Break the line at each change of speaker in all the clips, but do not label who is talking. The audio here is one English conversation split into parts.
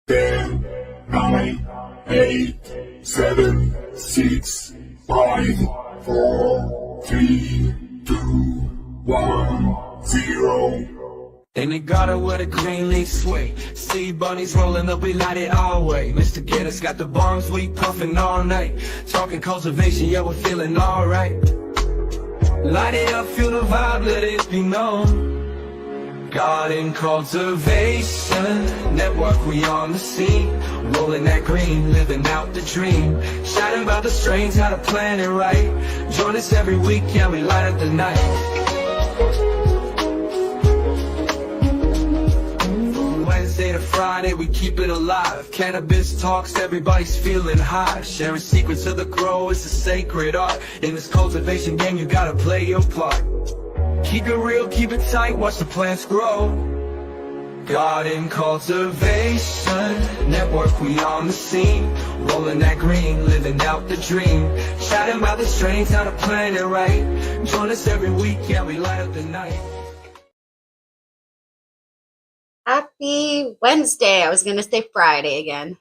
10, 9, 8, 7, 6, 5, 4, 3, 2, 1, 0.
And they got it with a green leaf sway. See bunnies rolling up, we light it our way. Mr. Getter's got the bombs, we puffin' all night. Talking cultivation, yeah, we're feeling alright. Light it up, feel the vibe, let it be known. Garden cultivation network, we on the scene. Rolling that green, living out the dream. Shouting about the strains, how to plan it right. Join us every week, yeah, we light up the night. Wednesday to Friday, we keep it alive. Cannabis talks, everybody's feeling high. Sharing secrets of the grow is a sacred art. In this cultivation game, you gotta play your part. Keep it real, keep it tight, watch the plants grow. Garden cultivation network, we on the scene. Rolling that green, living out the dream. Chatting about the strains, how to plan it right. Join us every week, yeah, we light up the night.
Happy Wednesday. I was going to say Friday again.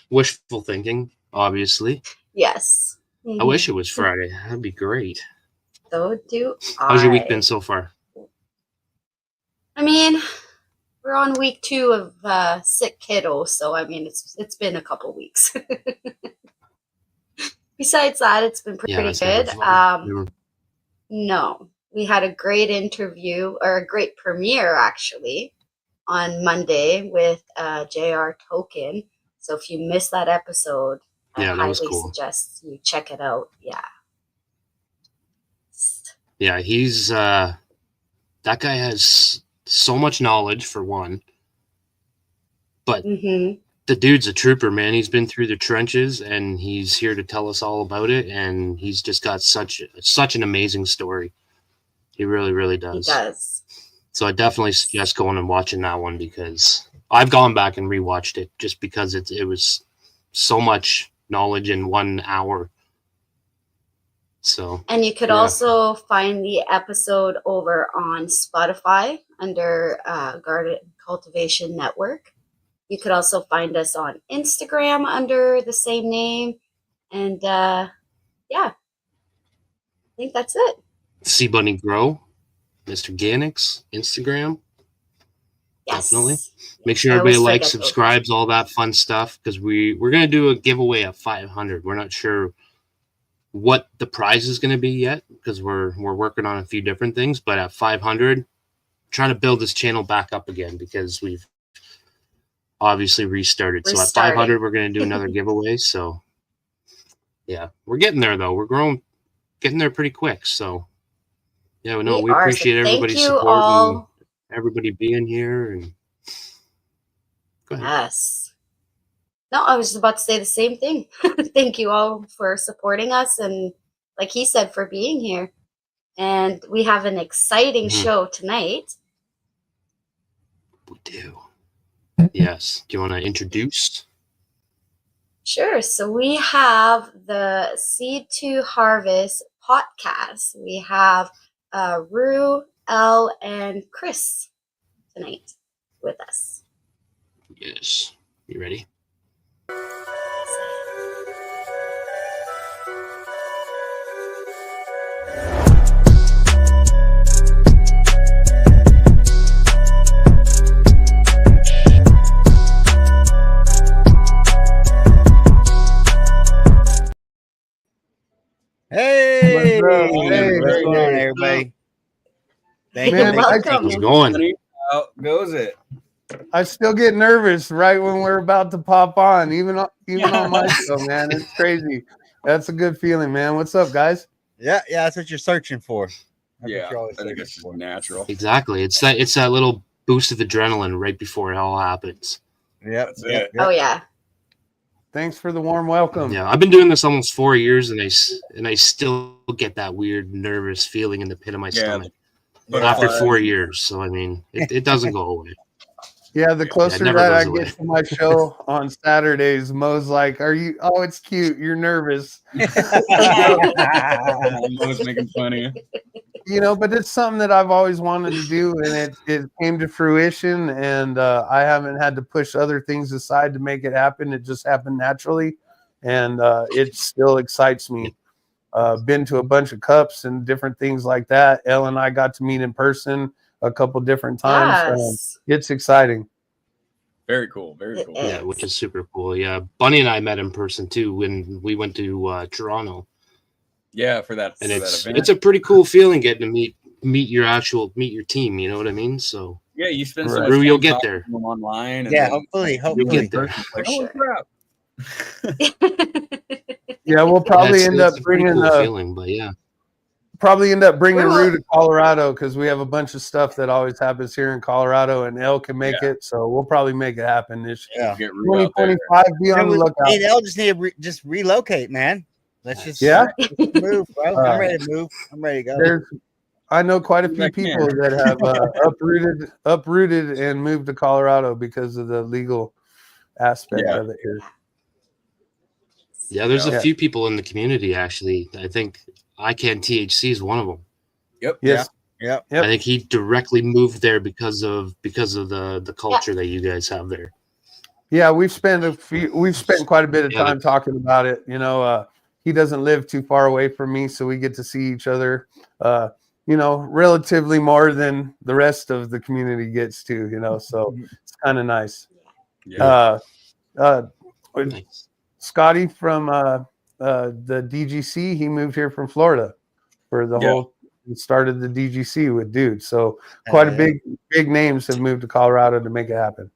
Wishful thinking, obviously.
Yes.
I wish it was Friday. That'd be great.
So do I.
How's your week been so far?
I mean, we're on week 2 of sick kiddo, so I mean, it's been a couple weeks. Besides that, it's been pretty good. No, we had a great interview, or a great premiere actually, on Monday with JR Token. So if you missed that episode, I highly suggest you check it out. Yeah.
Yeah, he's that guy has so much knowledge for one, but the dude's a trooper, man. He's been through the trenches and he's here to tell us all about it, and he's just got such an amazing story. He really, really does.
He does.
So I definitely suggest going and watching that one, because I've gone back and rewatched it just because it was so much knowledge in 1 hour. So,
and you could also find the episode over on Spotify under Garden Cultivation Network. You could also find us on Instagram under the same name. And yeah, I think that's it.
Sea Bunny Grow, Mr. Ganix, Instagram.
Yes.
Definitely. Make sure everybody likes, subscribes, all that fun stuff, because we're going to do a giveaway at 500. We're not sure what the prize is going to be yet, because we're working on a few different things, but at 500, trying to build this channel back up again, because we've obviously restarted. So at 500, we're going to do another giveaway. So yeah, we're getting there though. We're getting there pretty quick. So yeah, we appreciate everybody's support and everybody being here. And go ahead.
Yes. No, I was about to say the same thing. Thank you all for supporting us, and like he said, for being here. And we have an exciting show tonight.
We do. Yes. Do you want to introduce?
Sure. So we have the Seed to Harvest podcast. We have Rue, Elle, and Chris tonight with us.
Yes. You ready?
Hey, what's going on, everybody?
Thank you.
How's it going?
How goes it?
I still get nervous right when we're about to pop on, even on my show, man. It's crazy. That's a good feeling, man. What's up, guys?
Yeah, that's what you're searching for.
I think it's just natural.
Exactly. It's that little boost of adrenaline right before it all happens.
Yep.
Oh yeah.
Thanks for the warm welcome.
Yeah, I've been doing this almost 4 years, and I still get that weird nervous feeling in the pit of my stomach after 4 years. So I mean, it doesn't go away.
Yeah, the closer
never
that I
goes away.
get to my show on Saturdays, Mo's like, "Are you? Oh, it's cute. You're nervous."
Mo's making fun of you.
You know, but it's something that I've always wanted to do, and it came to fruition, and I haven't had to push other things aside to make it happen. It just happened naturally, and it still excites me. Been to a bunch of cups and different things like that. Elle and I got to meet in person a couple different times.
Yes.
It's exciting.
Very cool. Very cool.
Yeah, which is super cool. Yeah, Bunny and I met in person too when we went to Toronto.
Yeah, for that.
And
for that event.
it's a pretty cool feeling getting to meet your team. You know what I mean? So
yeah, you spend so
Right.
much
Rue,
time
you'll get
talking
there.
to them online. And
Yeah,
then
hopefully.
You'll get there.
For
holy
sure.
crap.
Yeah, we'll probably
Yeah,
end
it's
up
a pretty
bringing
cool feeling, but yeah.
Rue to Colorado because we have a bunch of stuff that always happens here in Colorado, and Elle can make it, so we'll probably make it happen this year.
Yeah.
Get Rue out there.
2025. Be on the lookout.
Hey, they'll just need to just relocate, man. Let's just
Yeah?
let's move, bro. I'm ready to move. I'm ready to go.
I know quite a few
Back
people
there.
that have uprooted and moved to Colorado because of the legal aspect
Yeah.
of it here.
Yeah, there's
Yeah.
a few people in the community actually. I think ICANN THC is one of them.
Yep.
Yes.
Yep.
Yep.
I think he directly moved there because of the culture that you guys have there.
Yeah, we've spent quite a bit of
Yeah,
time talking about it. You know, he doesn't live too far away from me, so we get to see each other. You know, relatively more than the rest of the community gets to. You know, so it's kind of nice.
Yeah.
Nice.
Scotty from the DGC, he moved here from Florida for the whole. He started the DGC with dude. So quite a big names have moved to Colorado to make it happen.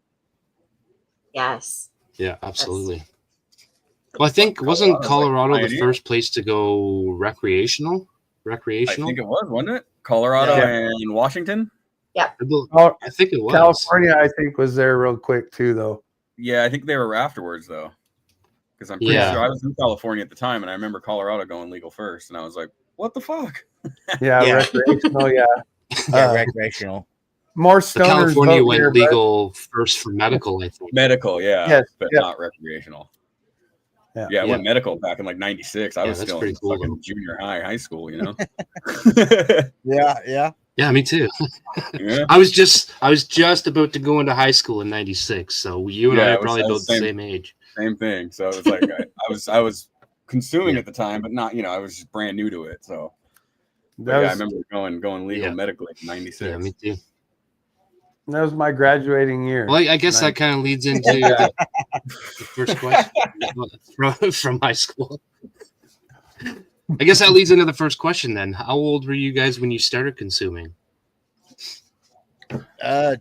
Yes.
Yeah, absolutely. Well, I think wasn't Colorado the first place to go recreational?
I think it was, wasn't it? Colorado and Washington.
Yep.
I think it was.
California, I think, was there real quick too, though.
Yeah, I think they were afterwards though, because I'm pretty sure I was in California at the time, and I remember Colorado going legal first, and I was like, "What the fuck?"
Yeah,
Yeah.
recreational. Yeah,
Recreational.
more
The
stoners.
California
vote
went
here,
legal first for medical, I think.
Medical, yeah,
Yes,
but
yeah.
not recreational.
Yeah.
Yeah, I went medical back in like '96. I was
that's
still in
pretty cool,
fucking
though.
junior high school, you know.
Yeah.
Yeah, me too.
Yeah.
I was just about to go into high school in '96, so you and I
Yeah,
are
it was-
probably
I
about
was
the
same-
same age.
Same thing. So it was like I was consuming at the time, but not, I was just brand new to it. So but I remember going legal medically in '96.
Yeah, me too.
That was my graduating year.
Well, I guess that kind of leads into the first question from high school. I guess that leads into the first question then. How old were you guys when you started consuming?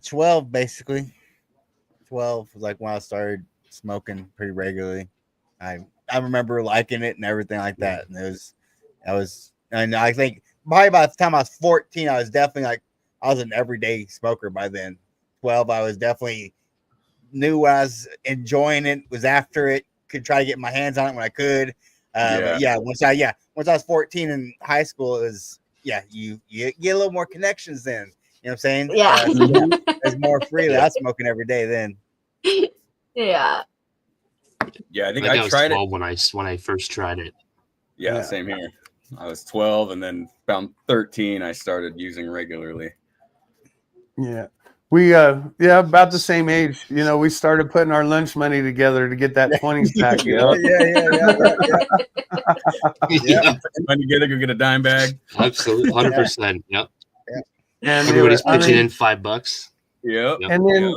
12 basically. 12 was like when I started smoking pretty regularly. I remember liking it and everything like that. And I think probably by the time I was 14, I was definitely like, I was an everyday smoker by then. 12, I was definitely knew I was enjoying it, was after it, could try to get my hands on it when I could. But yeah, once I was 14 in high school, it was you get a little more connections then. You know what I'm saying?
Yeah.
There's more freely. I was smoking every day then.
Yeah.
Yeah, I think
I
I
was
tried
12 when I first tried it.
Yeah, same here. I was 12, and then around 13, I started using regularly.
Yeah. We about the same age. You know, we started putting our lunch money together to get that 20 stack. You know?
Yeah. Money together, go get a dime bag.
Absolutely, 100%. Yep.
And
everybody's pitching in $5.
Yep.
And then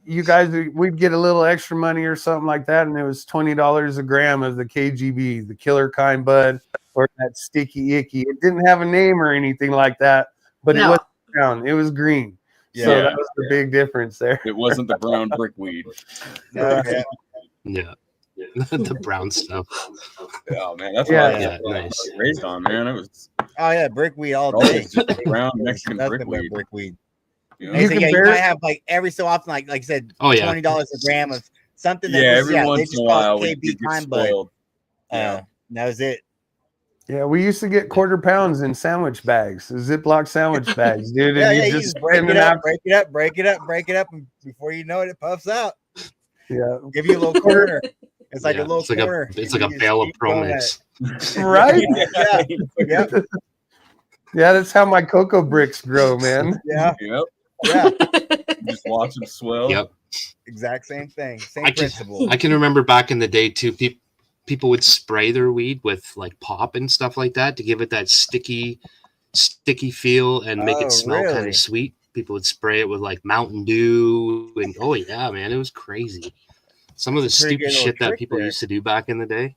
you guys, we'd get a little extra money or something like that, and it was $20 a gram of the KGB, the killer kind bud, or that sticky icky. It didn't have a name or anything like that, but it was brown. It was green. So that was the big difference there.
It wasn't the brown brickweed.
Yeah. The brown stuff.
Oh man, that's what I
nice.
was raised on, man. It was
brickweed all day.
just brown Mexican brickweed.
You might have like every so often, like I said, $20 a gram of something. That
every once in a while,
KB time bud. That was it.
Yeah, we used to get quarter pounds in sandwich bags, Ziploc sandwich bags, dude.
Yeah,
And
yeah,
you
you
just
break
spin
it
them
up,
out.
break it up, break it up, break it up, and before you know it, it puffs out.
Yeah,
Give you a little corner. It's like a
Yeah,
little
it's like
corner.
it's
and
like
you
a
just
bale of
keep going at
Promix.
right.
Yeah, yep,
Yeah, that's how my cocoa bricks grow, man.
yeah,
Yep.
yeah.
Just watch them swell.
Yep.
Exact same thing, same
I can
principle.
I can remember back in the day too. People would spray their weed with like pop and stuff like that to give it that sticky feel and make it
Oh,
smell kind
really?
of sweet. People would spray it with like Mountain Dew and oh yeah, man, it was crazy. Some of the
It's a pretty
stupid
good little
shit that
trick
people
there.
used to do back in the day,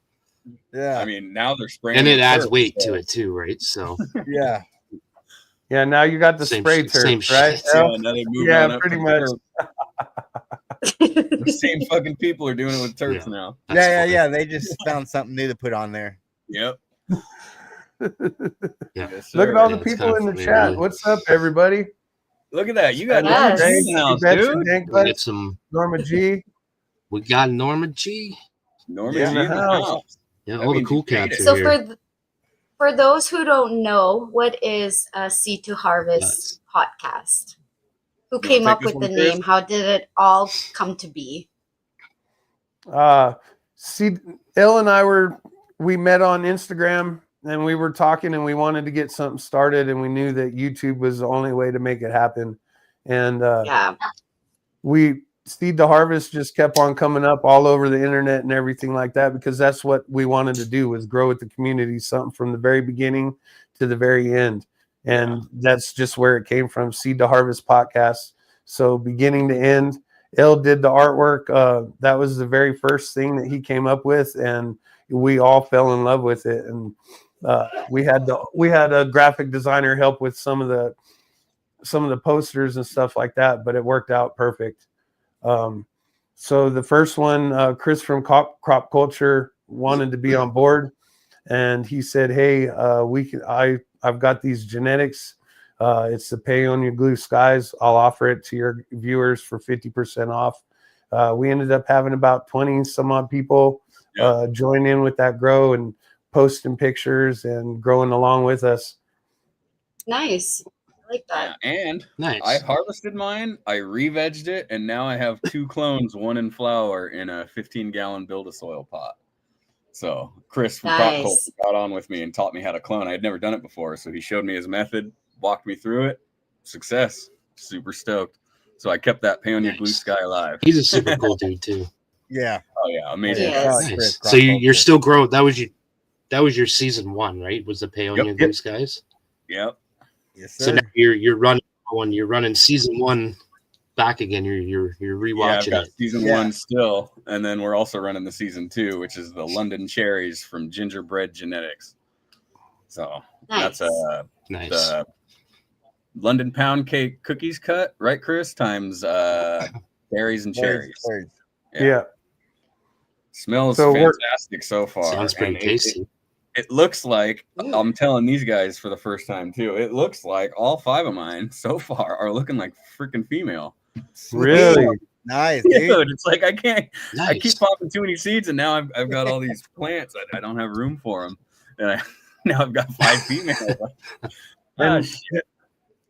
Yeah,
I mean, now they're spraying,
and it
with
adds
turf,
weight
so-
to it too, right? So
yeah.
Yeah, now you got the
Same
spray
shit,
turf,
same
right?
shit.
Yeah, now they moved
Yeah,
on up
pretty
to
much.
turf. The same fucking people are doing it with turfs
Yeah.
now.
That's funny.
Yeah. They just found something new to put on there.
Yep.
Yeah.
Yes,
Look
sir.
at all the
Yeah, it's
people
kinda
in the
funny,
chat.
really.
What's up, everybody?
Look at that. You got
Yes.
Norma G in the
You
house,
betcha,
dude.
Dank
We
Butts.
get some.
Norma G.
We got Norma G.
Norma
In
G
the
in the
house.
house.
Yeah,
That
all the
means
cool
you made
cats
it.
are
So
here.
for those who don't know, what is a C2 Harvest podcast? Who
wanna
came
take
up
this
with the
one, Chris?
name? How did it all come to be?
See, Elle and I we met on Instagram and we were talking and we wanted to get something started and we knew that YouTube was the only way to make it happen. And
Yeah.
Seed to Harvest just kept on coming up all over the internet and everything like that because that's what we wanted to do was grow with the community, something from the very beginning to the very end. And that's just where it came from, Seed to Harvest podcast. So beginning to end, Elle did the artwork. That was the very first thing that he came up with, and we all fell in love with it. And we had a graphic designer help with some of the posters and stuff like that, but it worked out perfect. So the first one, Chris from Crop Culture wanted to be on board, and he said, "Hey, I've got these genetics. It's the pay on your blue skies. I'll offer it to your viewers for 50% off." We ended up having about 20 some odd people join in with that grow and posting pictures and growing along with us.
Nice. I like that.
Yeah, and
Nice.
I harvested mine, I re-vegged it, and now I have 2 clones, one in flower, in a 15-gallon build-a-soil pot. So Chris from Crop
Nice.
Culture got on with me and taught me how to clone. I had never done it before, so he showed me his method, walked me through it. Success. Super stoked. So I kept that pay on your blue
Nice.
sky alive.
He's a super cool dude too.
Yeah.
Oh yeah, amazing.
Yes.
Shout out to
Nice.
Chris,
So you're
Crop
still growing. That was your season 1, right? Was the pay on
Yep.
your blue skies?
Yep.
Yes,
So
sir.
now you're running season 1 back again. You're
Yeah, I've
rewatching
got
it.
season
Yeah.
1 still, and then we're also running the season 2, which is the London cherries from Gingerbread Genetics. So
Nice.
that's
Nice.
the London pound cake cookies cut, right, Chris? Times berries and cherries.
Yeah.
Smells
So
fantastic so far.
Sounds pretty
and
tasty.
It looks like, I'm telling these guys for the first time too, it looks like all 5 of mine so far are looking like freaking female.
Really?
Nice, dude.
Dude, it's like I keep
Nice.
popping too many seeds, and now I've got all these plants. I don't have room for them, and now I've got 5 females.
And-
Shit.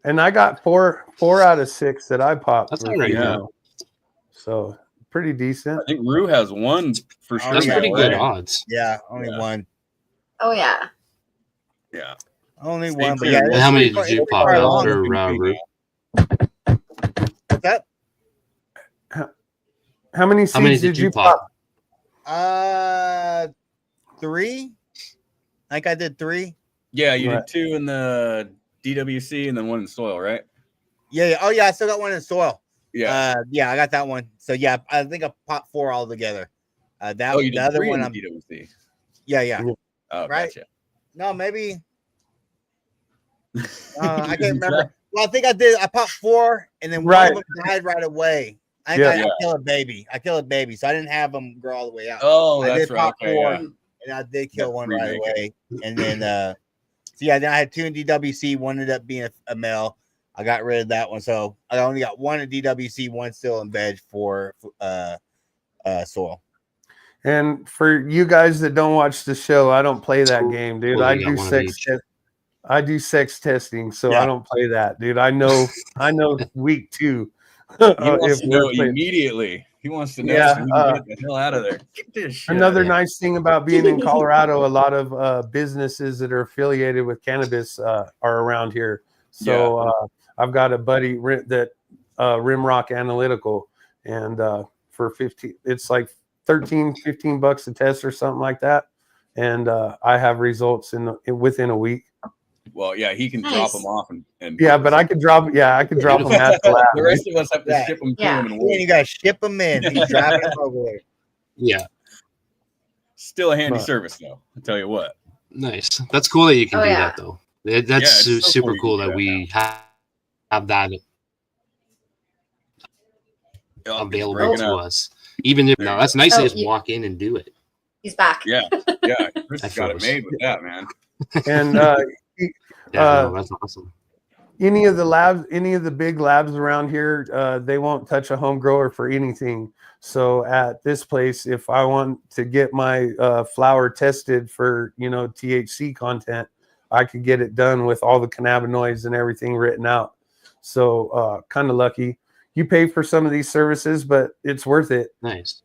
And I got 4 out of 6 that I popped.
That's
were
all right.
female. So pretty decent.
I think Rue has 1 for sure.
That's
yeah,
pretty good
right?
odds.
Yeah, only
Yeah.
one.
Oh yeah.
Yeah.
Only
Stay
one. But
tuned.
yeah,
And
how many
it's
did you
pretty
pop
far
out
along.
for
Female.
Rue?
What's that?
How many
How many
seeds
did you pop?
3. I think I did 3.
Yeah, you
Right.
did 2 in the DWC and then 1 in soil, right?
Yeah. Oh yeah, I still got one in soil.
Yeah.
Yeah, I got that one. So yeah, I think I popped 4 all together.
You
the
did
other
3
one
in
I'm
the DWC.
yeah.
Oh,
Right.
gotcha.
No, maybe I can't remember. Well, I think I did. I popped 4, and then
Right.
one of them died right away. I killed a baby. I killed a baby, so I didn't have them grow all the way out.
Oh,
I
that's
did
right.
pop
Okay,
4,
yeah.
and I did kill
That's
one right
remake
away. And then, so yeah, then I had 2 in DWC. One ended up being a male. I got rid of that one, so I only got 1 in DWC, 1 still in veg for soil.
And for you guys that don't watch the show, I don't play that game, dude.
Well,
I
you got
do
one of
sex
each.
I do sex testing, so
Yeah.
I don't play that, dude. I know week 2.
He wants
if
to know
we're playing.
immediately. He wants to know
Yeah,
so he can get the hell out of there. Get this shit
Another
out of here.
nice thing about being in Colorado, a lot of businesses that are affiliated with cannabis are around here. So I've got a buddy that Rimrock Analytical, and for 15, it's like $15 a test or something like that, and I have results within a week.
Well, yeah, he can drop
Nice.
them off and
Yeah, but I could drop them at the lab.
the rest of us have to
Yeah.
ship them to
Yeah.
him and
And
wait.
you gotta ship them in. He's driving them over there.
Yeah,
Still a handy
But-
service though. I'll tell you what.
nice. That's cool that you can
Oh,
do
yeah.
that though. That's
Yeah, it's so
super
cool you
cool
can
that
do
we have that
Oh, it's
available
breaking
to
up.
us. Even if no, that's nice
Oh,
to just
you-
walk in and do it.
He's back.
Yeah, Chris has got it
froze.
made with that, man.
And
Yeah, no, that's awesome.
any of the big labs around here, they won't touch a home grower for anything. So at this place, if I want to get my flower tested for THC content, I could get it done with all the cannabinoids and everything written out. So kind of lucky. You pay for some of these services, but it's worth it.
Nice.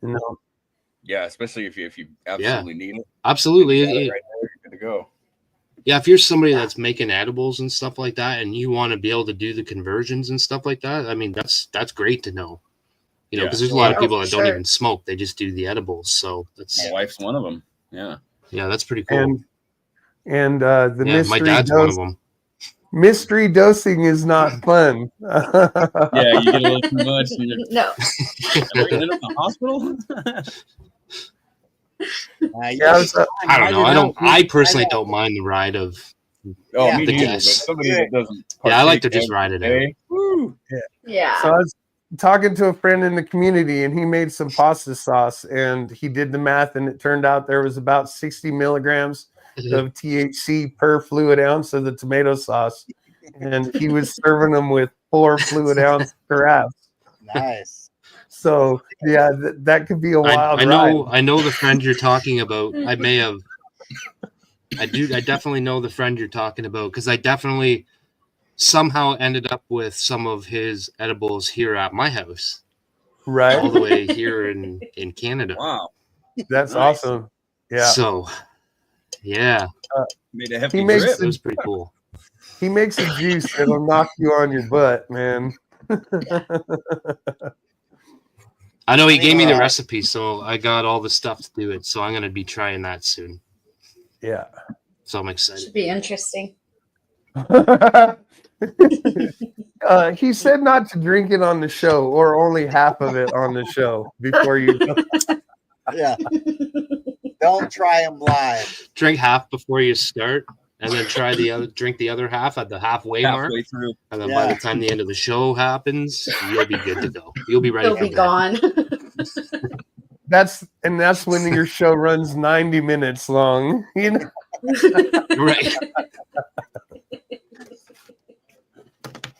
Yeah, especially if you absolutely need it.
Absolutely.
You got it right there, you're good to go.
Yeah, if you're somebody that's making edibles and stuff like that, and you want to be able to do the conversions and stuff like that, I mean, that's great to know. Because there's a lot of
Oh,
people
for
that don't
sure.
even smoke; they just do the edibles. So that's
My wife's one of them. Yeah.
that's pretty cool.
And the
Yeah, my
mystery
dad's one of
dose,
them.
mystery dosing is not fun.
Yeah, you get a little too much. And you're,
No.
am I gonna end up in the hospital?
Yeah, so-
I don't know. I personally
know.
don't mind the ride of.
Oh,
Yeah.
me
The
neither. But
gas.
somebody that doesn't.
Yeah, I like to
partake
just ride it out.
every day, woo.
Yeah.
So I was talking to a friend in the community, and he made some pasta sauce, and he did the math, and it turned out there was about 60 milligrams of THC per fluid ounce of the tomato sauce, and he was serving them with 4 fluid ounce carafes.
Nice.
So yeah, that could be a wild
I know.
ride.
I know the friend you're talking about. I definitely know the friend you're talking about because I definitely somehow ended up with some of his edibles here at my house, all
Right?
the way here in Canada.
Wow.
That's
Nice.
awesome. Yeah,
So, yeah,
Made a hefty
He makes
trip.
it was pretty cool.
he makes a juice that'll knock you on your butt, man.
I know he gave me the recipe, so I got all the stuff to do it. So I'm gonna be trying that soon.
Yeah.
So I'm excited.
Should be interesting.
He said not to drink it on the show, or only half of it on the show before you.
Yeah. Don't try them live.
Drink half before you start, and then drink the other half at the halway mark.
Halfway through.
And then by
Yeah.
the time the end of the show happens, you'll be good to go. You'll be ready
He'll
for
be
bed.
gone.
That's when your show runs 90 minutes long.
Right.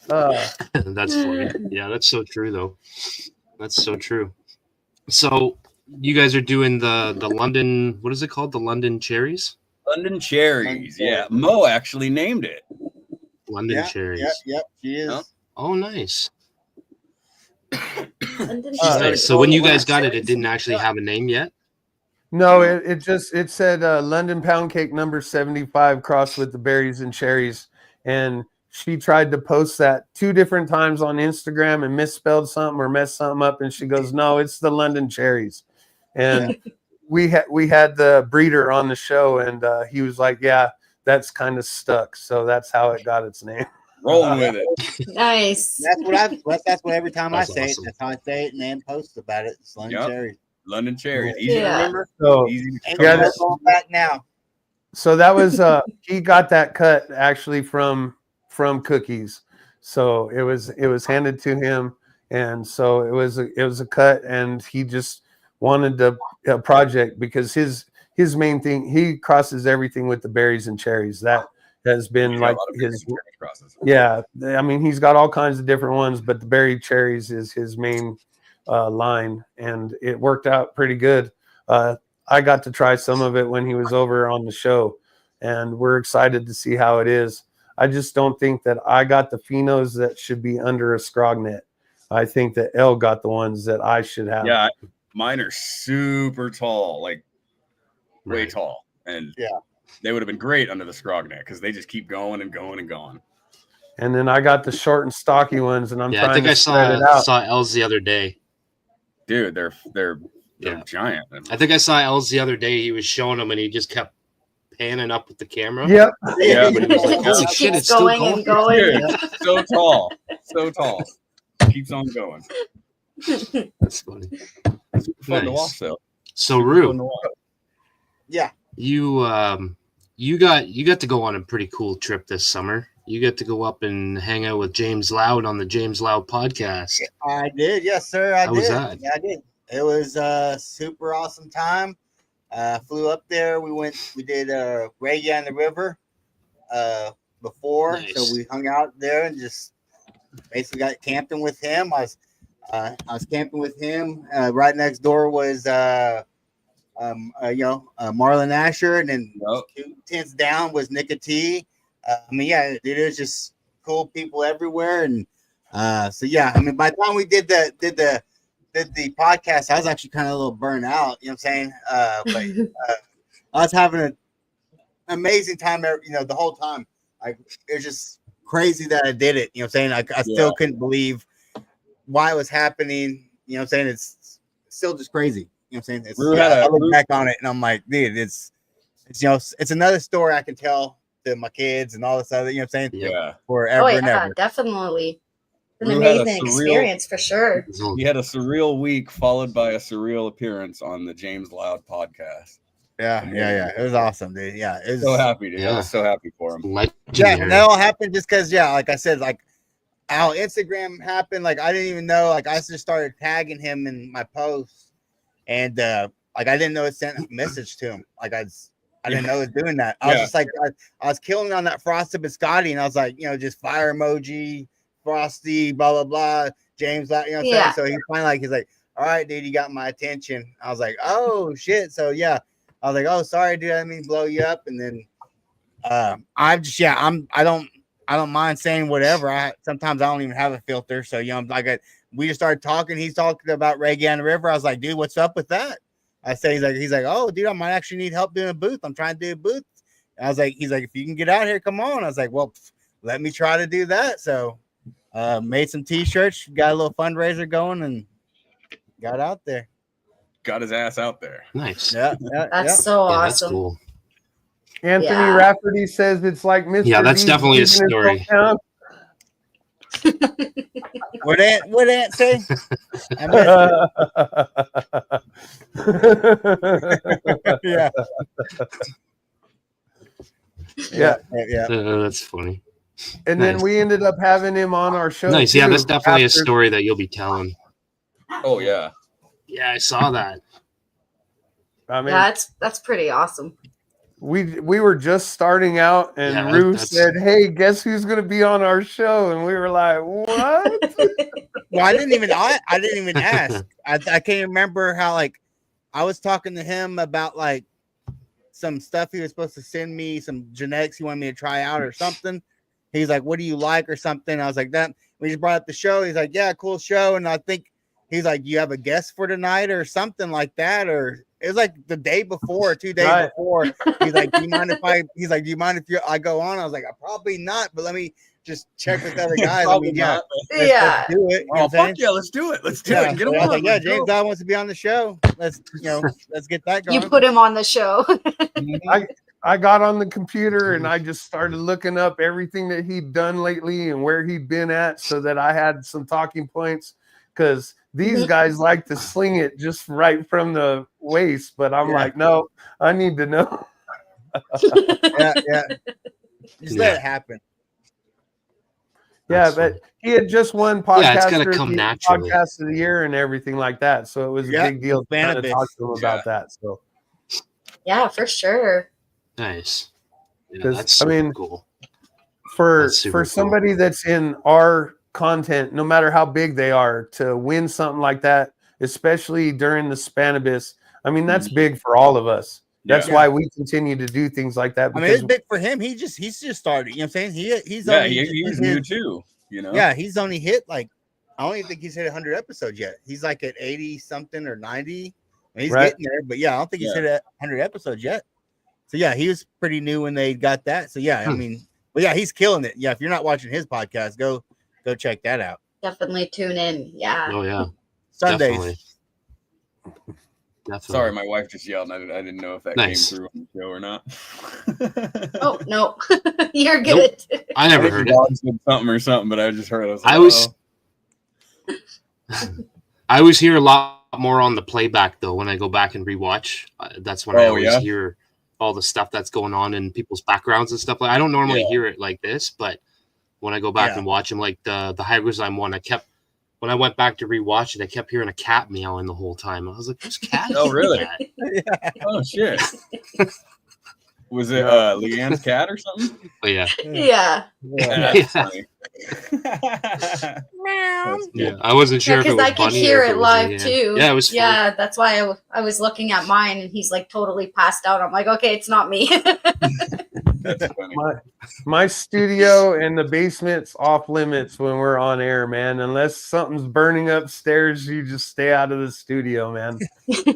That's funny. Yeah, that's so true though. That's so true. So you guys are doing the London, what is it called? The London cherries?
London cherries. Yeah. Mo actually named it.
London cherries.
Yep. She is.
Yep.
Oh, nice.
Nice.
So when you guys got it, it didn't actually have a name yet?
No, it said London pound cake number 75 crossed with the berries and cherries, and she tried to post that 2 different times on Instagram and misspelled something or messed something up, and she goes, "No, it's the London cherries." And we had the breeder on the show, and he was like, "Yeah, that's kind of stuck." So that's how it got its name.
Rolling with it.
Nice.
That's what every time
That's
I say
awesome.
it. That's how I say it, and then post about it. It's London
Yep.
cherries.
London cherries. Easy to
Yeah.
remember.
So
Easy to
Ain't
Yeah,
no
that's-
going back now.
So that was he got that cut actually from Cookies. So it was handed to him, and so it was a cut, and he just wanted a project because his main thing, he crosses everything with the berries and cherries. That has been
He's got a
like
lot of
his
cherry crosses.
yeah. I mean, he's got all kinds of different ones, but the berry cherries is his main line, and it worked out pretty good. I got to try some of it when he was over on the show, and we're excited to see how it is. I just don't think that I got the phenos that should be under a scrognet. I think that Elle got the ones that I should have.
Yeah, mine are super tall, like way
Right.
tall, and
Yeah.
they would have been great under the scrognet because they just keep going and going and going.
And then I got the short and stocky ones, and I'm
Yeah, I
trying
think
to
I
spread it out.
saw Els the other day.
Dude, they're
Yeah.
giant.
I think I saw Els the other day. He was showing them, and he just kept panning up with the camera.
Yep.
Yeah,
But he was like,
It
"Holy
just
shit,
keeps
it's still
going and
going."
going.
Dude, so tall, so tall. Keeps on going.
That's funny.
Super fun to
Nice.
watch, though.
So,
Super fun to
Rue,
watch.
Yeah.
you got to go on a pretty cool trip this summer. You get to go up and hang out with James Loud on the James Loud podcast.
I did. Yes, sir. I
How was
did.
that?
Yeah, I did. It was a super awesome time. Flew up there. We did reggae on the river before.
Nice.
So we hung out there and just basically got camping with him. I was camping with him. Right next door was Marlon Asher, and then
Yep.
2 tents down was Nicotine. I mean, yeah, it was just cool people everywhere, and so yeah. I mean, by the time we did the podcast, I was actually kind of a little burnt out. You know what I'm saying? But I was having an amazing time. The whole time. It was just crazy that I did it. You know what I'm saying? I still couldn't believe why it was happening. You know what I'm saying? It's still just crazy. You know what I'm saying? I look back on it and I'm like, dude, it's it's another story I can tell to my kids and all this other, you know what I'm saying?
Yeah.
Forever and ever.
Definitely. An
Rue had a
amazing
surreal-
experience for sure.
He had a surreal week followed by a surreal appearance on the James Loud podcast.
Yeah. It was awesome, dude. Yeah. It was
So happy, dude. I
Yeah.
was so happy for him.
Yeah,
Legendary.
and that all happened just because, like I said, like how Instagram happened, like I didn't even know, like I just started tagging him in my posts, and like I didn't know it sent a message to him. Like I didn't know it was doing that. I was just like, I was killing on that Frosted Biscotti, and I was like, just fire emoji, Frosty, blah blah blah, James, you know what I'm saying? So he finally he's like, all right, dude, you got my attention. I was like, oh shit. So yeah, I was like, oh sorry, dude, I didn't mean to blow you up, and then I don't mind saying whatever. Sometimes I don't even have a filter. So, we just started talking. He's talking about reggae on the river. I was like, dude, what's up with that? I say, he's like, oh, dude, I might actually need help doing a booth. I'm trying to do a booth. And I was like, he's like, if you can get out here, come on. I was like, well, let me try to do that. So, made some t-shirts, got a little fundraiser going, and got out there.
Got his ass out there.
Nice.
That's so
Yeah, that's
awesome.
cool.
Anthony
Yeah.
Rafferty says it's like Mr.
Yeah, that's
D's
definitely a
leaving his
story.
hometown.
What Aunt say? I missed
yeah.
yeah.
That's funny.
And then
Nice.
we ended up having him on our show.
Nice. Yeah,
too,
that's definitely a
after-
story that you'll be telling.
Oh yeah.
Yeah, I saw that.
I mean,
That's pretty awesome.
we were just starting out, and
Yeah,
Rue
that's-
said, "Hey, guess who's going to be on our show?" And we were like, "What?"
Well, I didn't even ask. I can't remember how I was talking to him about some stuff he was supposed to send me, some genetics he wanted me to try out or something. He's like, "What do you like?" or something. I was like, "That." We just brought up the show. He's like, "Yeah, cool show." And I think he's like, "You have a guest for tonight or something like that," or it was like the day before, 2 days
Right.
before. He's like, "Do you mind if I?" He's like, "Do you mind if I go on?" I was like, "Probably not, but let me just check with other guys." I
Probably
mean, yeah,
not.
let's do it. You know
Oh,
what I'm saying?
fuck yeah, let's do it. Let's do
Yeah,
it. Get
so
him
I was
on.
like, yeah,
Let's
James
go.
Dodd wants to be on the show. Let's get that going.
You put him on the show.
I got on the computer and I just started looking up everything that he'd done lately and where he'd been at, so that I had some talking points, because these guys like to sling it just right from the waist. But I'm like, no, I need to know.
yeah. Just let it happen.
Yeah, but he had just won podcaster
Yeah, it's gotta
of the
come
Year,
naturally.
podcast of the year and everything like that. So it was a
Yeah,
big deal to kind of
Cannabis.
talk to him about that. So
Yeah, for sure.
Nice. Yeah,
'Cause,
that's
I
super
mean,
cool.
for
That's super cool.
somebody that's in our content, no matter how big they are, to win something like that, especially during the Cannabis, I mean, that's big for all of us. That's why we continue to do things like that.
I mean, it's big for him. He's just started. You know what I'm saying? He's
new too. You know.
Yeah, he's only hit like I don't even think he's hit 100 episodes yet. He's like at 80 something or 90. And he's getting there, but I don't think he's hit 100 episodes yet. So he was pretty new when they got that. So I mean, but he's killing it. Yeah, if you're not watching his podcast, go check that out.
Definitely tune in. Yeah.
Oh yeah.
Sundays.
Definitely.
Sorry, my wife just yelled. And I didn't know if that came through on the show or not.
Oh no, you're good.
Nope. I never heard it.
Something or something, but I just heard it.
I always hear a lot more on the playback though when I go back and rewatch. That's when I always hear all the stuff that's going on in people's backgrounds and stuff. Like I don't normally hear it like this, but when I go back and watch them, like the Hygrozyme one, when I went back to rewatch it, I kept hearing a cat meowing the whole time. I was like, "Whose cat?"
Oh, really? Oh, shit. Was it Leanne's cat or something?
Oh, yeah.
Yeah.
That's funny.
Meow.
Yeah, I wasn't sure if it was
I could
Bunny
hear
or if
it
was
live
Leanne.
too.
Yeah, it was.
Yeah, that's why I was looking at mine, and he's like totally passed out. I'm like, okay, it's not me.
That's funny.
My studio and the basement's off limits when we're on air, man. Unless something's burning upstairs, you just stay out of the studio, man.
Yeah,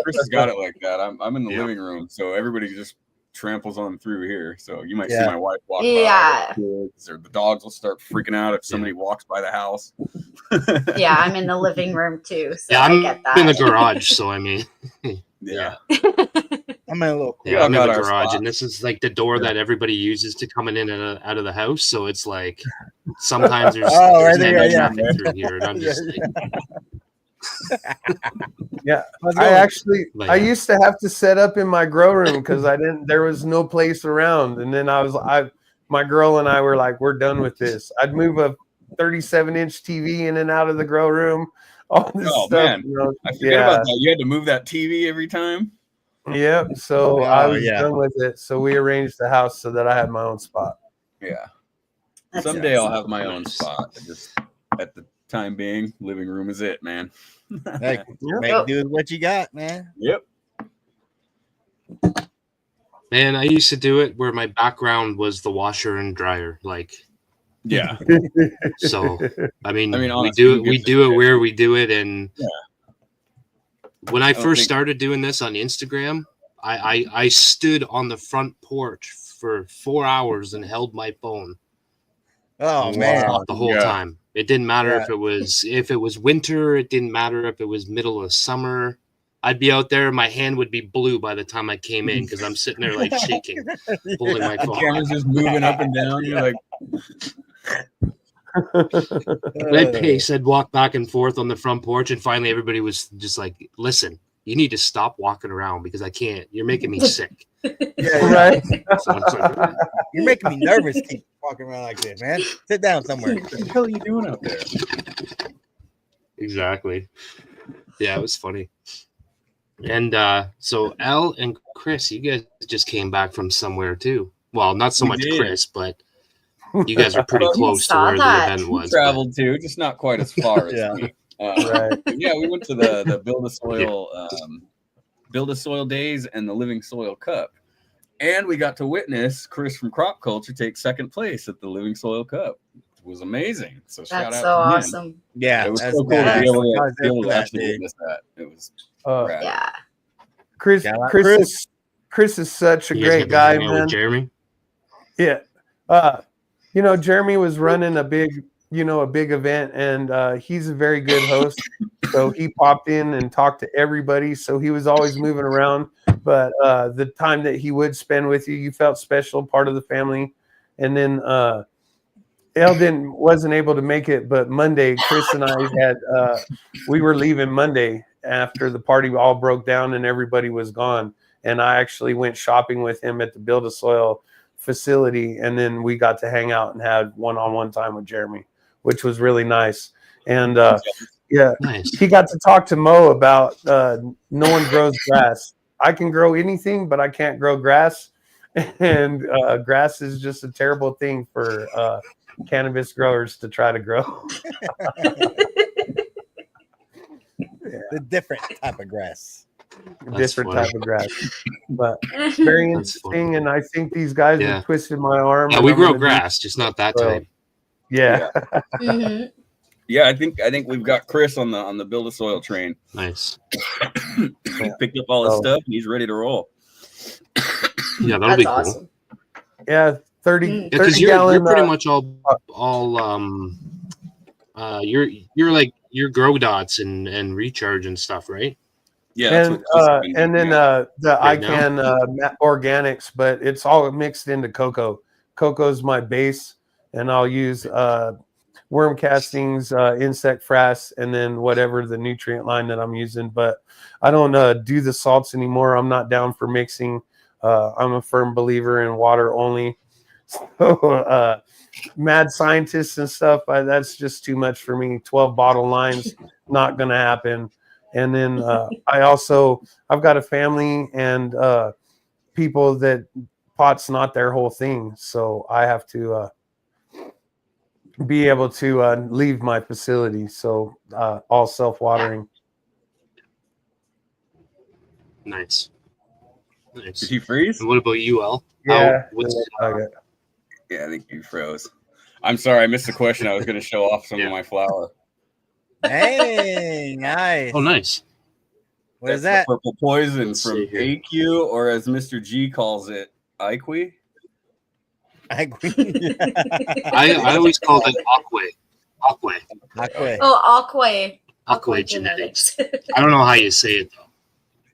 Chris has got it like that. I'm in the living room, so everybody just tramples on through here. So you might see my wife walk by, or the dogs will start freaking out if somebody walks by the house.
Yeah, I'm in the living room too. So
I'm
I get that.
in the garage, so I mean,
yeah.
I'm in a little.
Yeah, I'm in the garage, and this is like the door that everybody uses to come in and out of the house. So it's like sometimes there's traffic through here, and I'm just like,
I used to have to set up in my grow room because there was no place around, and then my girl and I were like, we're done with this. I'd move a 37-inch TV in and out of the grow room. All this stuff.
Man. I forget about that. You had to move that TV every time.
Yep. So I was done with it. So we arranged the house so that I had my own spot.
Yeah. Someday I'll have my own spot. Just at the time being, living room is it, man.
Make do with what you got, man.
Yep.
Man, I used to do it where my background was the washer and dryer, like.
Yeah.
So I mean
honestly,
we do it where we do it, and when I first started doing this on Instagram, I stood on the front porch for 4 hours and held my phone.
Oh man,
the whole time. It didn't matter if it was winter. It didn't matter if it was middle of summer. I'd be out there. My hand would be blue by the time I came in because I'm sitting there like shaking, holding my phone.
The camera's just moving up and down. You're like.
I'd pace. I'd walk back and forth on the front porch, and finally everybody was just like, "Listen, you need to stop walking around because I can't. You're making me sick."
Right.
So it's like,
you're making me nervous. Keep walking around like this, man. Sit down somewhere.
What the hell are you doing out there?
Exactly. Yeah, it was funny. And so Al and Chris, you guys just came back from somewhere too. Well, not so much Chris, but you guys are pretty close to where the event was.
Traveled to, just not quite as far as me.
Right.
Yeah, we went to the Build a Soil Days and the Living Soil Cup, and we got to witness Chris from Crop Culture take second place at the Living Soil Cup. It was amazing. So shout out to
awesome.
him.
Yeah,
it was so cool to be able to actually witness that. It was
yeah.
Chris is such a great guy, man.
Jeremy.
Yeah. Jeremy was running a big event, and he's a very good host. So he popped in and talked to everybody. So he was always moving around. But the time that he would spend with you, you felt special, part of the family. And then El wasn't able to make it, but Monday, Chris and I we were leaving Monday after the party all broke down and everybody was gone. And I actually went shopping with him at the Build a Soil facility, and then we got to hang out and had one-on-one time with Jeremy, which was really nice. And nice. He got to talk to Mo about no one grows grass. I can grow anything, but I can't grow grass, and grass is just a terrible thing for cannabis growers to try to grow.
The different type of grass.
different
funny.
type of grass. But very
That's funny.
interesting, and I think these guys
Yeah.
have twisted my arm.
Yeah,
and
we
I'm
grow
gonna do
grass, just not that
so.
type.
Yeah.
Mhm.
Yeah, I think we've got Chris on the build a soil train.
Nice.
Picked up all his
So-
stuff and he's ready to roll.
Yeah, that'll
That's
be cool.
awesome.
Yeah, 30,
Mm.
Yeah, because
30
you're
gallon.
pretty much all you're like your grow dots and recharge and stuff, right?
Yeah, that's
and
what Chris has been
and
doing,
then the
Right now?
ICANN organics, but it's all mixed into cocoa. Cocoa's my base, and I'll use worm castings, insect frass, and then whatever the nutrient line that I'm using. But I don't do the salts anymore. I'm not down for mixing. I'm a firm believer in water only. So mad scientists and stuff, that's just too much for me. 12 bottle lines, not gonna happen. And then I've got a family and people that pot's not their whole thing, so I have to be able to leave my facility. So all self-watering.
Nice.
Did he freeze?
And what about you, El?
Yeah.
Yeah, I think you froze. I'm sorry, I missed the question. I was going to show off some of my flour.
Hey, nice.
Oh, nice.
What is
That's
that?
the purple poison
Let's
from
see here.
AQ, or as Mr. G calls it, Iqui.
I always called it Aquay.
Aquay.
Oh, Aquay.
Aquay genetics. I don't know how you say it though.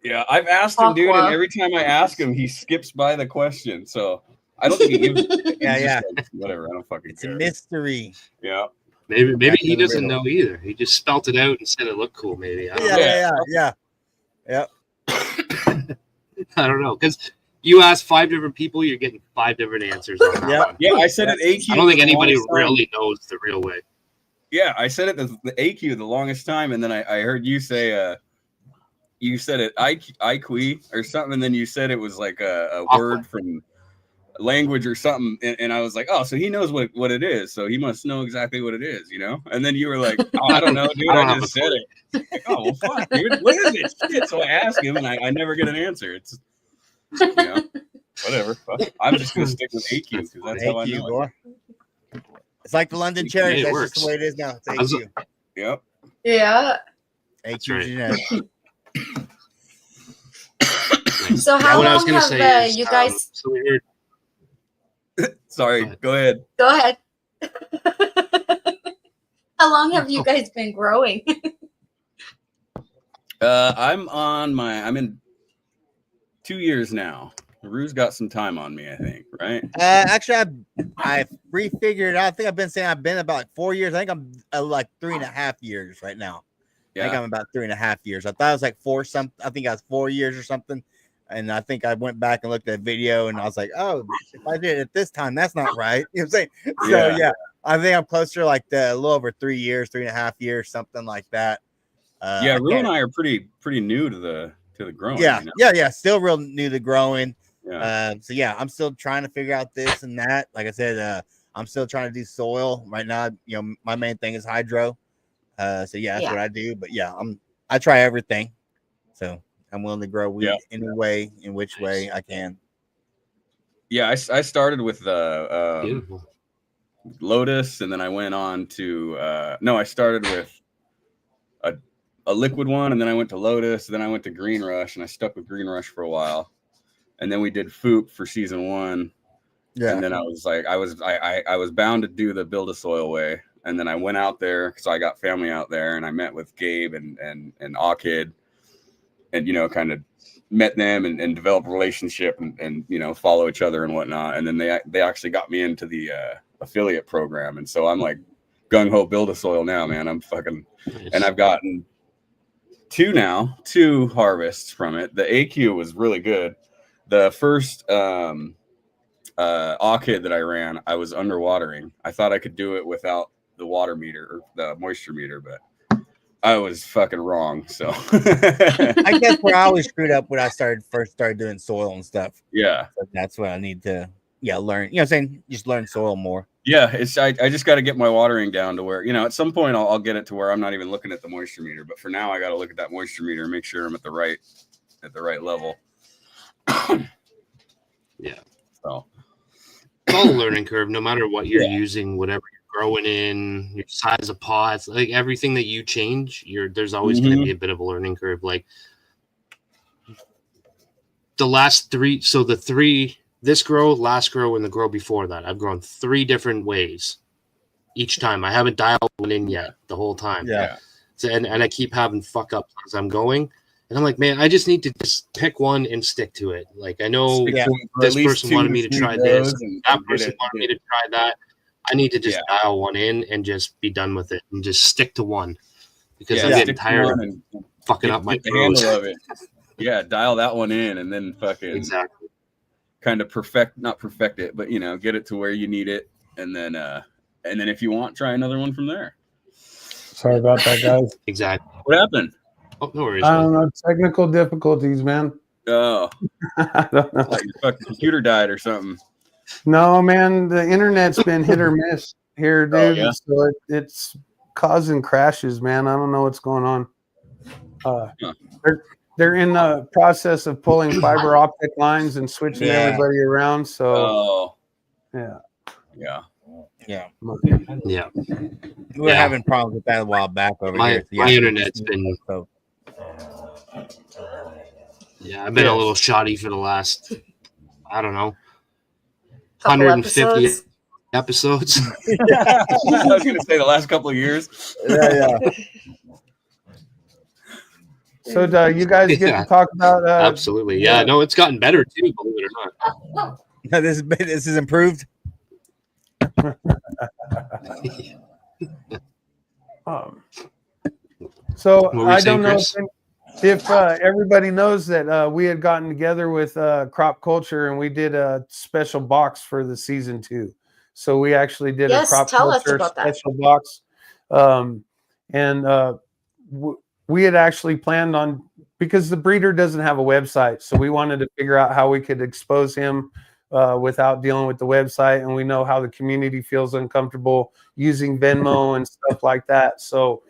Yeah, I've asked him, dude, and
Aqua.
every time I ask him, he skips by the question. So I don't think he gives it.
Yeah.
Like, whatever, I don't fucking
It's a
care.
mystery.
Yeah.
Maybe
Back
he
to the
doesn't
riddle.
know either. He just spelt it out and said it looked cool. Maybe I don't know.
Yeah.
I don't know, because you ask 5 different people, you're getting 5 different answers on that
Yeah.
one.
Yeah, I said it AQ.
I don't think
for the
anybody
longest time.
really knows the real way.
Yeah, I said it the AQ the longest time, and then I heard you say you said it Iqui or something, and then you said it was like a word from language or something, and I was like, oh, so he knows what it is, so he must know exactly what it is, you know? And then you were like, oh, I don't know, dude, I just said it. Like, oh, well, fuck, dude, what is it? Shit. So I ask him, and I never get an answer. It's, you know, whatever. Fuck. I'm just gonna stick with AQ because that's how I know it.
boy. It's like the London cherry.
It
That's
works.
just the way it is now. It's
How's
AQ.
Yep.
Yeah.
AQ
right.
genetics.
Nice.
So how
what I was
long
gonna
have
say is,
you guys?
so we heard
Sorry, go ahead.
Go ahead. How long have you guys been growing?
I'm in 2 years now. Rue's got some time on me, I think, right?
Actually, I refigured it out. I think I've been about 4 years. I think I'm like 3.5 years right now. I think I'm about 3.5 years. I thought it was like I think I was 4 years or something. And I think I went back and looked at a video and I was like, oh, if I did it at this time, that's not right. You know what I'm saying? So yeah, I think I'm closer like a little over 3 years, 3.5 years, something like that.
Yeah, Rue and I are pretty new to the growing.
Yeah,
you know?
yeah. Still real new to growing.
Yeah.
So yeah, I'm still trying to figure out this and that. Like I said, I'm still trying to do soil right now. You know, my main thing is hydro. So yeah, that's what I do. But yeah, I try everything. So I'm willing to grow weed any way, in which way I can.
Yeah, I started with
beautiful
Lotus, and then I went on to I started with a liquid one, and then I went to Lotus, and then I went to Green Rush, and I stuck with Green Rush for a while, and then we did Foop for season 1. Yeah, and then I was like, I was bound to do the build a soil way, and then I went out there because I got family out there, and I met with Gabe and Kid, and you know, kind of met them and developed a relationship and you know, follow each other and whatnot, and then they actually got me into the affiliate program, and so I'm like gung ho build a soil now, man. I'm fucking nice. And I've gotten 2 harvests from it. The AQ was really good. The first Kid that I ran, I was underwatering. I thought I could do it without the water meter or the moisture meter, but I was fucking wrong. So
I guess where I always screwed up when I first started doing soil and stuff.
Yeah.
So that's what I need to learn. You know what I'm saying? Just learn soil more.
Yeah, I just got to get my watering down to where, you know, at some point I'll get it to where I'm not even looking at the moisture meter. But for now, I got to look at that moisture meter and make sure I'm at the right at the right level.
Yeah.
So
it's all a learning curve, no matter what you're using, whatever you're growing in, your size of pots, like everything that you change, there's always going to be a bit of a learning curve. Like the last three, so the three, this grow, last grow, and the grow before that, I've grown 3 different ways each time. I haven't dialed one in yet the whole time.
Yeah.
So, and I keep having fuck ups as I'm going. And I'm like, man, I just need to just pick one and stick to it. Like, I know this person wanted me to try this, that person wanted me to try that. I need to just dial one in and just be done with it and just stick to one, because I'm getting tired of fucking up my
handle of it. Yeah, dial that one in and then fucking kind of not perfect it, but get it to where you need it, and then if you want, try another one from there.
Sorry about that, guys.
Exactly.
What happened?
Oh, no worries.
I don't know. Technical difficulties, man.
Oh,
I don't know.
like your fucking computer died or something.
No, man. The internet's been hit or miss here, dude.
Oh, yeah?
So it's causing crashes, man. I don't know what's going on. They're in the process of pulling fiber optic lines and switching everybody around. So,
yeah.
We were having problems with that a while back over here.
My internet's been. Yeah, I've been a little shoddy for the last, I don't know, 150 episodes.
I was going to say the last couple of years.
Yeah.
So you guys get to talk about
absolutely. Yeah, no, it's gotten better too, believe it or
not. This is improved.
So I don't know if everybody knows that we had gotten together with Crop Culture and we did a special box for the season 2. So we actually did a Crop Culture special box, and we had actually planned on, because the breeder doesn't have a website, so we wanted to figure out how we could expose him without dealing with the website, and we know how the community feels uncomfortable using Venmo and stuff like that. So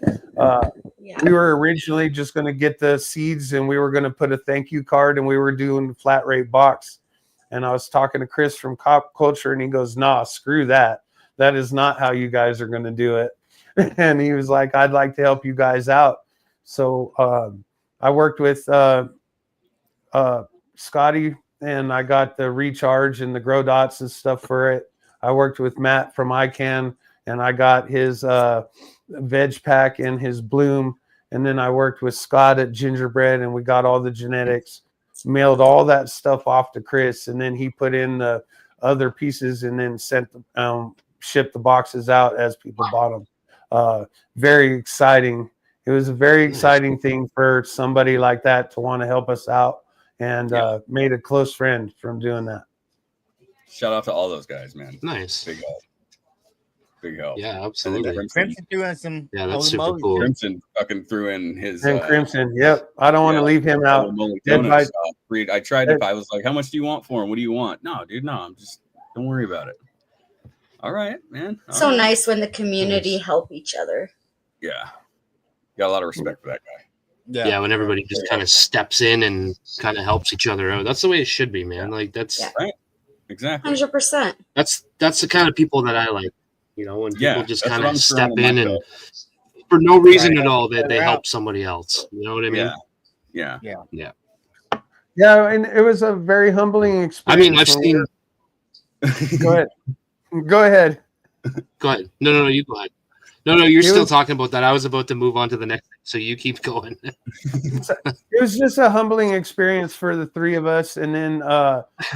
we were originally just going to get the seeds, and we were going to put a thank you card, and we were doing flat rate box. And I was talking to Chris from Crop Culture, and he goes, "Nah, screw that. That is not how you guys are going to do it." And he was like, "I'd like to help you guys out." So I worked with Scotty, and I got the recharge and the grow dots and stuff for it. I worked with Matt from ICANN, and I got his veg pack and his bloom. And then I worked with Scott at Gingerbread, and we got all the genetics, mailed all that stuff off to Chris, and then he put in the other pieces and then shipped the boxes out as people bought them. Very exciting. It was a very exciting thing for somebody like that to want to help us out, and made a close friend from doing that.
Shout out to all those guys, man.
Nice.
Big help.
Yeah, absolutely.
Crimson doing some.
Yeah, that's super cool.
Crimson fucking threw in his.
And Crimson, yep. I don't want to leave him out.
I tried to. I was like, "How much do you want for him? What do you want?" No, dude, no. I'm just. Don't worry about it. All right, man.
So nice when the community help each other.
Yeah. Got a lot of respect for that guy.
Yeah, when everybody just kind of steps in and kind of helps each other out. That's the way it should be, man. Like that's
right. Exactly.
100%.
That's the kind of people that I like. When people just kind of step in and for no reason at all that they help somebody else. You know what I mean?
Yeah.
Yeah, and it was a very humbling experience.
I mean, I've seen.
Go ahead. Go ahead.
No, you go ahead. No, you're still talking about that. I was about to move on to the next thing, so you keep going.
It was just a humbling experience for the three of us, and then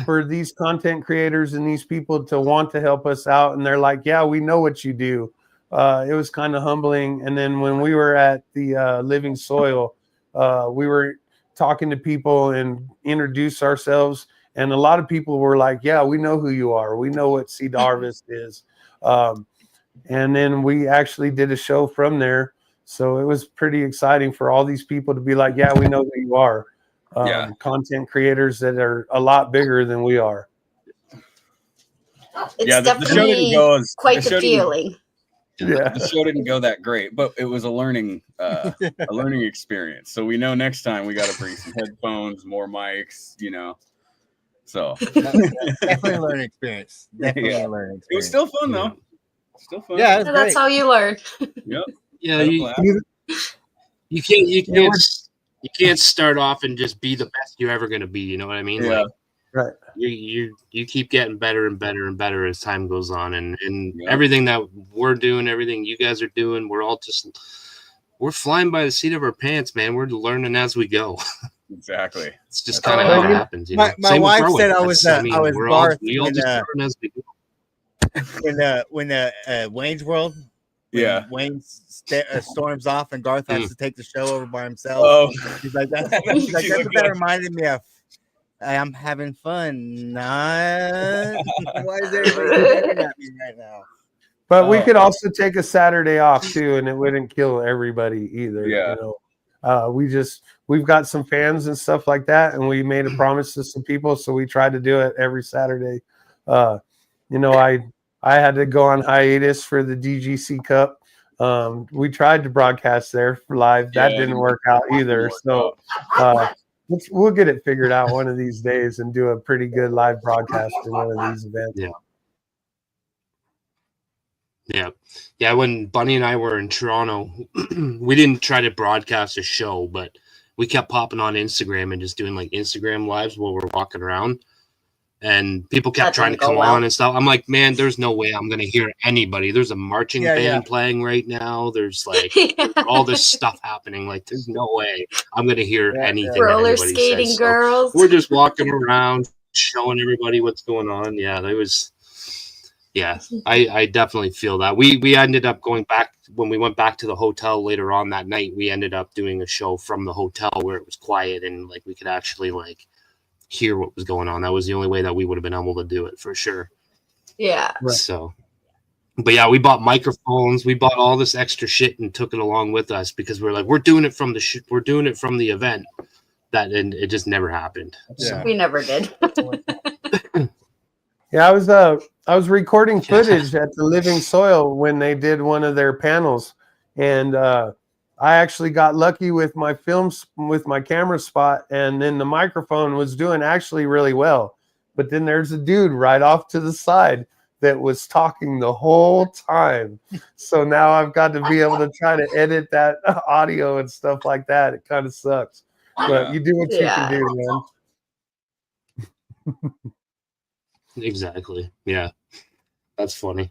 for these content creators and these people to want to help us out, and they're like, "Yeah, we know what you do." It was kind of humbling. And then when we were at the Living Soil, we were talking to people and introduce ourselves, and a lot of people were like, "Yeah, we know who you are. We know what Seed Harvest is." And then we actually did a show from there. So it was pretty exciting for all these people to be like, "Yeah, we know who you are." Content creators that are a lot bigger than we are.
It's definitely quite the feeling.
The show didn't go that great, but it was a learning experience. So we know next time we got to bring some headphones, more mics, So
definitely a learning experience. Definitely a learning experience.
It was still fun though. Still fun.
Yeah, it was
that's how you learn.
Yep.
Yeah, you can't start off and just be the best you're ever gonna be. You know what I mean?
Yeah.
Like,
right.
You keep getting better and better and better as time goes on, and everything that we're doing, everything you guys are doing, we're flying by the seat of our pants, man. We're learning as we go.
Exactly.
It's just kind of how it happens. You know?
My wife said I was Barth
we all just learn as we go.
when Wayne's World. When Wayne storms off and Garth has to take the show over by himself.
Oh,
she's like that's what that reminded me of. I'm having fun. Why is everybody looking at me right now?
But we could also take a Saturday off too, and it wouldn't kill everybody either.
Yeah.
We've got some fans and stuff like that, and we made a promise to some people, so we tried to do it every Saturday. I had to go on hiatus for the DGC Cup. We tried to broadcast there for live. That didn't work out either. So we'll get it figured out one of these days and do a pretty good live broadcast for one of these events.
Yeah. When Bunny and I were in Toronto, we didn't try to broadcast a show, but we kept popping on Instagram and just doing like Instagram lives while we're walking around. And people kept trying to come on and stuff. I'm like, man, there's no way I'm going to hear anybody. There's a marching band playing right now. There's like all this stuff happening. Like, there's no way I'm going to hear anything.
Roller skating
says.
girls.
So we're just walking around, showing everybody what's going on. Yeah, that was. Yeah, I definitely feel that. We ended up going back when we went back to the hotel later on that night. We ended up doing a show from the hotel where it was quiet and like we could actually like hear what was going on. That was the only way that we would have been able to do it for sure.
Yeah.
Right.
So, but yeah, we bought microphones. We bought all this extra shit and took it along with us because we're like, we're doing it from the event. And it just never happened. So.
We never did.
Yeah, I was recording footage at the Living Soil when they did one of their panels, and I actually got lucky with my with my camera spot, and then the microphone was doing actually really well. But then there's a dude right off to the side that was talking the whole time. So now I've got to be able to try to edit that audio and stuff like that. It kind of sucks, but you do what you can do, man.
Exactly. Yeah. That's funny.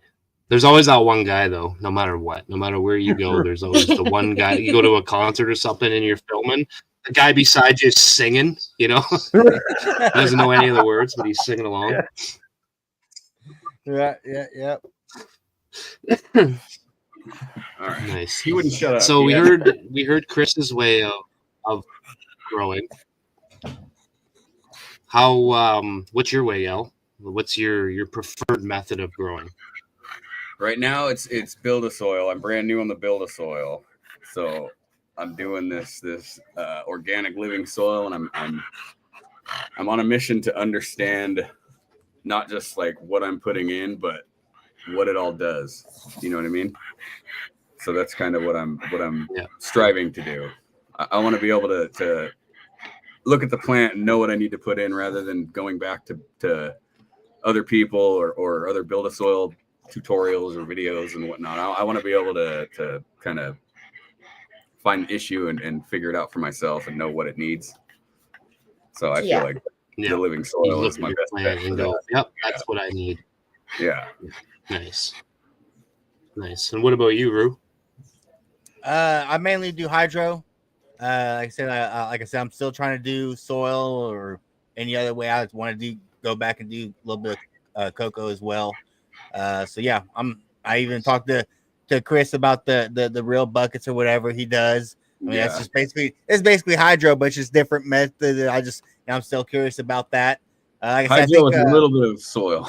There's always that one guy though, no matter what, no matter where you go, there's always the one guy. You go to a concert or something and you're filming, the guy beside you is singing, he doesn't know any of the words, but he's singing along.
Yeah.
All right.
Nice.
He wouldn't shut up.
So we heard Chris's way of growing. How what's your way, El? What's your preferred method of growing?
Right now, it's build a soil. I'm brand new on the build a soil, so I'm doing this organic living soil, and I'm on a mission to understand not just like what I'm putting in, but what it all does. You know what I mean? So that's kind of what I'm striving to do. I want to be able to look at the plant and know what I need to put in, rather than going back to other people or other build a soil tutorials or videos and whatnot. I want to be able to kind of find the issue and figure it out for myself and know what it needs. So I feel like the living soil is my best bet for that.
Yep, that's what I need.
Yeah.
Nice. And what about you, Rue?
I mainly do hydro. Like I said, I'm still trying to do soil or any other way. I want to go back and do a little bit of cocoa as well. So yeah, I even talked to Chris about the real buckets or whatever he does. I mean, that's just basically hydro, but it's just different method. I'm still curious about that. Like I said,
hydro with a little bit of soil.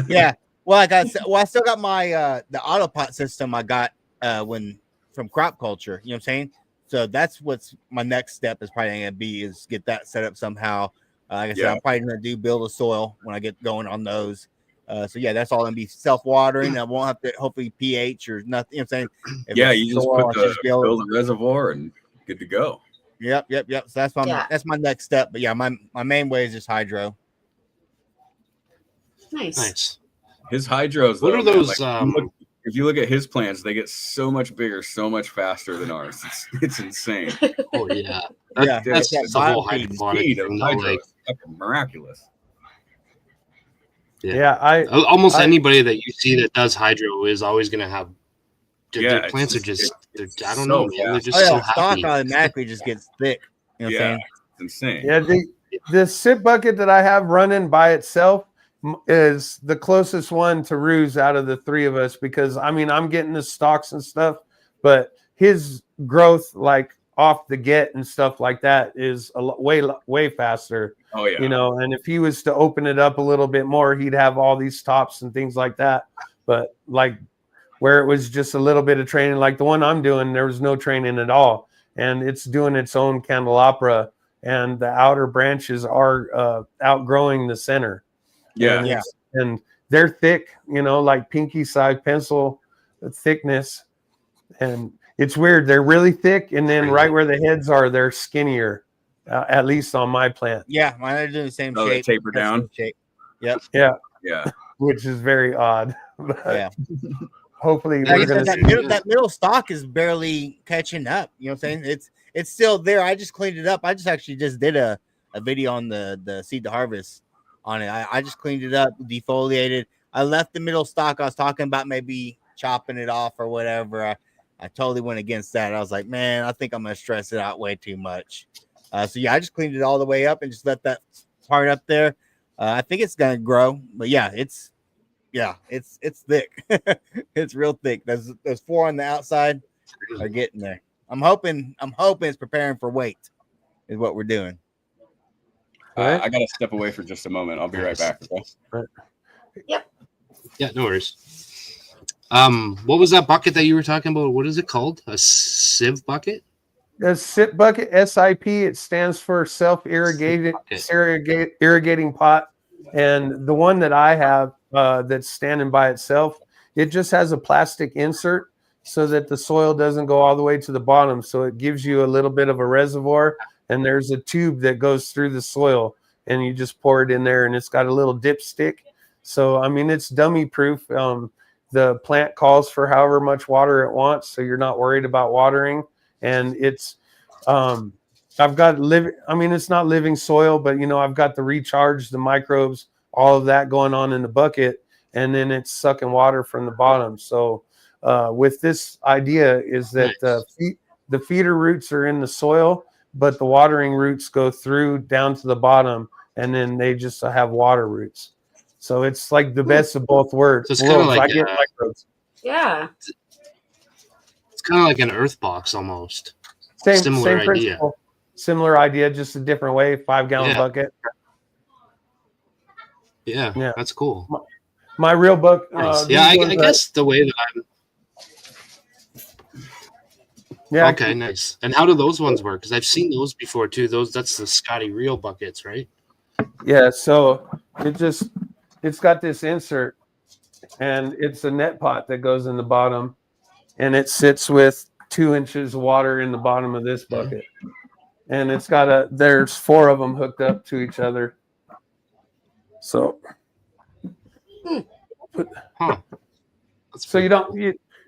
Yeah. Well, I still got my the autopot system I got from crop culture. You know what I'm saying? So that's what's my next step is probably going to be, is get that set up somehow. Like I said, I'm probably going to build a soil when I get going on those. So yeah, that's all gonna be self-watering. I won't have to hopefully pH or nothing. You know what I'm saying? If
Yeah,
it's
you just
soil,
put
I should just be able
fill the reservoir and good to go.
Yep. So that's my next step. But yeah, my main way is just hydro.
Nice.
His hydros,
What
though,
are
man,
those?
like, if you look at his plants, they get so much bigger, so much faster than ours. It's insane.
Oh yeah,
It's
that's
that
the whole
biofeed
hydroponic
Speed of
thing, though.
hydro
Like,
is fucking miraculous.
Yeah,
almost anybody that you see that does hydro is always going to have.
Yeah,
their plants are just. I don't
so
know, man. They're
fast.
just so
stock
happy.
automatically just gets thick. You know what I'm saying?
It's insane.
Yeah, the sip bucket that I have running by itself is the closest one to Ruse out of the three of us, because I mean I'm getting the stalks and stuff, but his growth like off the get and stuff like that is way faster.
Oh yeah.
You know, and if he was to open it up a little bit more, he'd have all these tops and things like that. But like where it was just a little bit of training, like the one I'm doing, there was no training at all, and it's doing its own candelabra, and the outer branches are outgrowing the center.
Yeah.
And they're thick, you know, like pinky size pencil thickness. And it's weird. They're really thick. And then right where the heads are, they're skinnier, at least on my plant.
Yeah, mine are doing the same
Oh,
shape.
they taper down.
Shape. Yep.
Yeah.
Yeah.
Which is very odd.
Yeah.
Hopefully
Like
we're
I said,
going
that middle stock is barely catching up. You know what I'm saying? It's still there. I just cleaned it up. I just did a video on the seed to harvest on it. I just cleaned it up, defoliated. I left the middle stock. I was talking about maybe chopping it off or whatever. I totally went against that. I was like, man, I think I'm gonna stress it out way too much. So yeah, I just cleaned it all the way up and just let that part up there. I think it's gonna grow, but yeah, it's thick. It's real thick. Those four on the outside are getting there. I'm hoping it's preparing for weight is what we're doing.
I gotta step away for just a moment. I'll be right back. Okay?
Yep.
Yeah, no worries. What was that bucket that you were talking about? What is it called? A sieve bucket?
The SIP bucket, SIP, it stands for self-irrigating irrigating pot. And the one that I have that's standing by itself, it just has a plastic insert so that the soil doesn't go all the way to the bottom. So it gives you a little bit of a reservoir, and there's a tube that goes through the soil, and you just pour it in there, and it's got a little dipstick. So, I mean, it's dummy proof. The plant calls for however much water it wants, so you're not worried about watering. And it's, I've got it's not living soil, but you know, I've got the recharge, the microbes, all of that going on in the bucket, and then it's sucking water from the bottom. So with this idea is that the feeder roots are in the soil, but the watering roots go through down to the bottom, and then they just have water roots. So it's like the best of both worlds.
So it's kind of like
I get microbes.
Yeah.
It's kind of like an earth box almost.
Same idea. Principle. Similar idea, just a different way. 5-gallon bucket.
Yeah, that's cool.
My real book.
Nice. I guess the way that I'm.
Yeah.
Okay, nice. And how do those ones work? Because I've seen those before too. That's the Scotty Real buckets, right?
Yeah. So it's got this insert, and it's a net pot that goes in the bottom, and it sits with 2 inches of water in the bottom of this bucket. And it's got there's 4 of them hooked up to each other. So,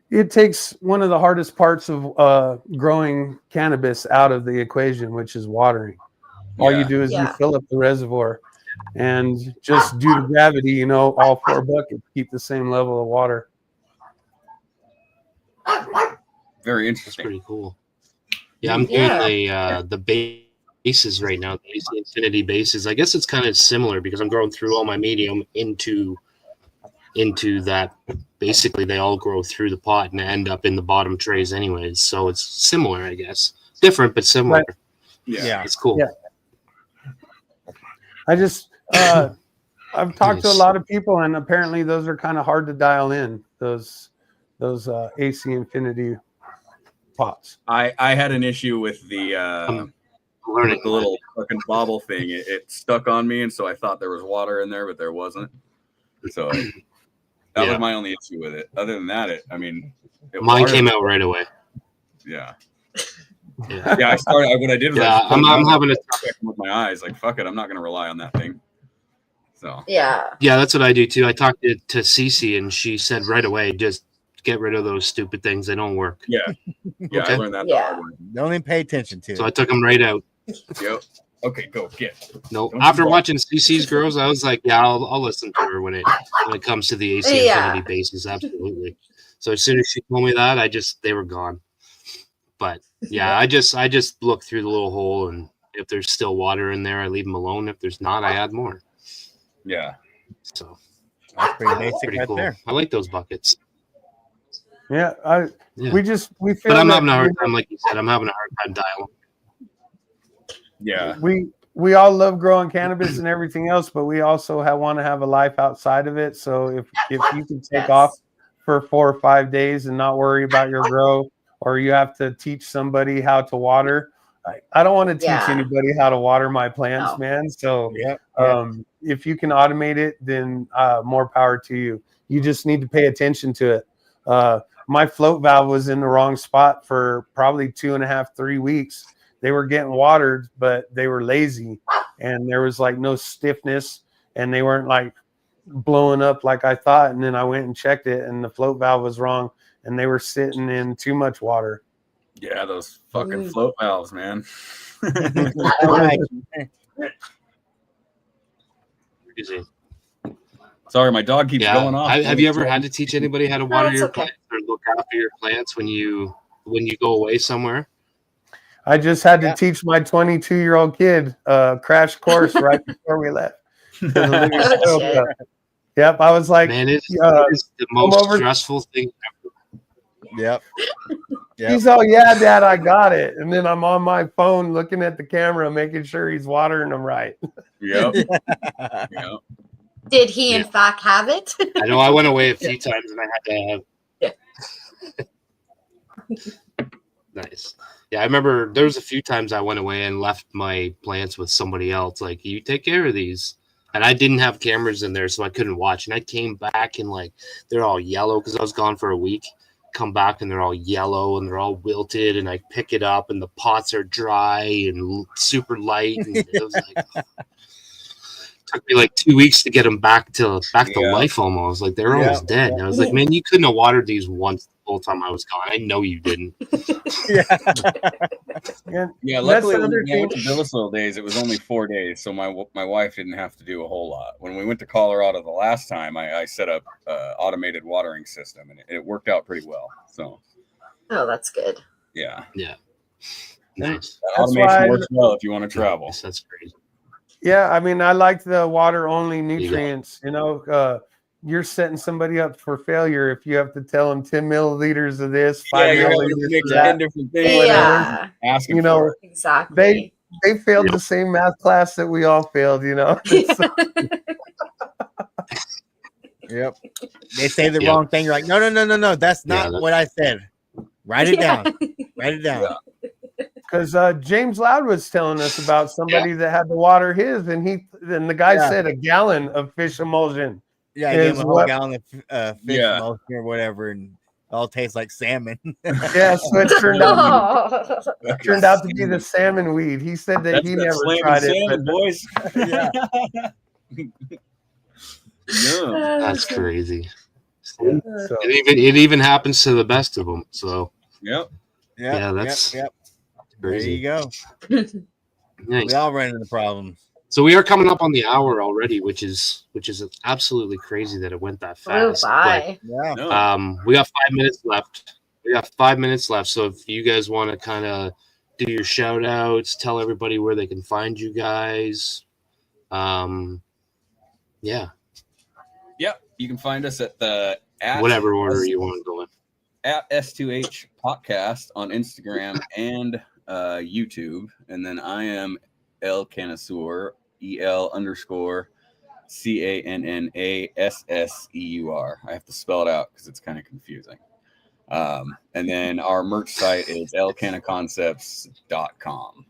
it takes one of the hardest parts of growing cannabis out of the equation, which is watering. All you do is you fill up the reservoir, and just due to gravity, you know, all 4 buckets keep the same level of water.
Very interesting.
That's pretty cool. Yeah, I'm doing the bases right now, the AC Infinity bases. I guess it's kind of similar because I'm growing through all my medium into that. Basically, they all grow through the pot and end up in the bottom trays anyways. So it's similar, I guess. Different, but similar.
Right.
Yeah.
It's cool.
Yeah. I just I've talked to a lot of people, and apparently those are kind of hard to dial in, those AC Infinity pots.
I had an issue with the little fucking bobble thing. It stuck on me, and so I thought there was water in there, but there wasn't. So that was my only issue with it. Other than that,
mine came out right away.
Yeah. Yeah, I started. What I did was
I'm having a
with my eyes. Like, fuck it, I'm not going to rely on that thing. So
yeah,
that's what I do too. I talked to Cece, and she said right away, just get rid of those stupid things. They don't work.
Yeah, okay. I learned that the hard way.
Don't even pay attention to it.
So I took them right out.
Yep. Okay, go get.
No, after watching CC's Girls, I was like, yeah, I'll listen to her when it comes to the AC Infinity bases. Absolutely. So as soon as she told me that, they were gone. But yeah, I just look through the little hole, and if there's still water in there, I leave them alone. If there's not, I add more.
Yeah.
So
that's pretty basic right
cool.
there.
I like those buckets.
Yeah, we feel.
But I'm having a hard time, like you said. I'm having a hard time dialing.
Yeah.
We all love growing cannabis and everything else, but we also want to have a life outside of it. So if you can take off for 4 or 5 days and not worry about your grow, or you have to teach somebody how to water, I don't want to teach anybody how to water my plants, man. So if you can automate it, then more power to you. You just need to pay attention to it. My float valve was in the wrong spot for probably 2.5, 3 weeks. They were getting watered, but they were lazy, and there was like no stiffness, and they weren't like blowing up like I thought. And then I went and checked it, and the float valve was wrong, and they were sitting in too much water.
Yeah, those fucking float valves, man. Sorry, my dog keeps going off.
Have you ever had to teach anybody how to water your plants or look after your plants when you go away somewhere?
I just had to teach my 22-year-old kid a crash course right before we left. Yep, I was like,
man, it's the most stressful thing ever.
Yep.
He's all, yeah, Dad, I got it. And then I'm on my phone looking at the camera, making sure he's watering them right.
Yep.
Did he in fact have it?
I know I went away a few times and I had to have. Nice. Yeah, I remember there was a few times I went away and left my plants with somebody else. Like, you take care of these. And I didn't have cameras in there, so I couldn't watch. And I came back and like they're all yellow because I was gone for a week. Come back and they're all yellow and they're all wilted. And I pick it up and the pots are dry and super light. And it was like took me like 2 weeks to get them back to life almost. Like they're almost dead. And I was like, man, you couldn't have watered these once the whole time I was gone. I know you didn't.
Yeah, luckily when we went to Billisville days, it was only 4 days, so my wife didn't have to do a whole lot. When we went to Colorado the last time, I set up automated watering system, and it worked out pretty well. So,
that's good.
Yeah.
Nice.
Automation works well if you want to travel.
Nice. That's crazy.
Yeah, I mean, I like the water only nutrients. You're setting somebody up for failure if you have to tell them 10 milliliters of this, 5 milliliters of that.
10 different things.
Yeah.
Asking for it.
Exactly.
They failed the same math class that we all failed,
Yep. They say the wrong thing. You're like, no. That's not what I said. Write it down. Write it down.
Because James Loud was telling us about somebody that had to water his, and the guy said a gallon of fish emulsion.
Yeah, I gave him a whole gallon of fish emulsion or whatever, and it all tastes like salmon.
Yeah, so it turned out to be the salmon weed. He said that he never tried
salmon,
it.
Boys.
Yeah.
That's crazy. So, it even happens to the best of them. So that's crazy.
There you go.
Nice.
We all run into problems.
So we are coming up on the hour already, which is absolutely crazy that it went that fast.
Bye.
We got 5 minutes left. So if you guys want to kind of do your shout outs, tell everybody where they can find you guys.
You can find us at
whatever order you want to go in.
At S2HPotcast on Instagram and YouTube. And then I am El Connoisseur, EL_CANNASSEUR. I have to spell it out because it's kind of confusing. And then our merch site is elcannaconcepts.com.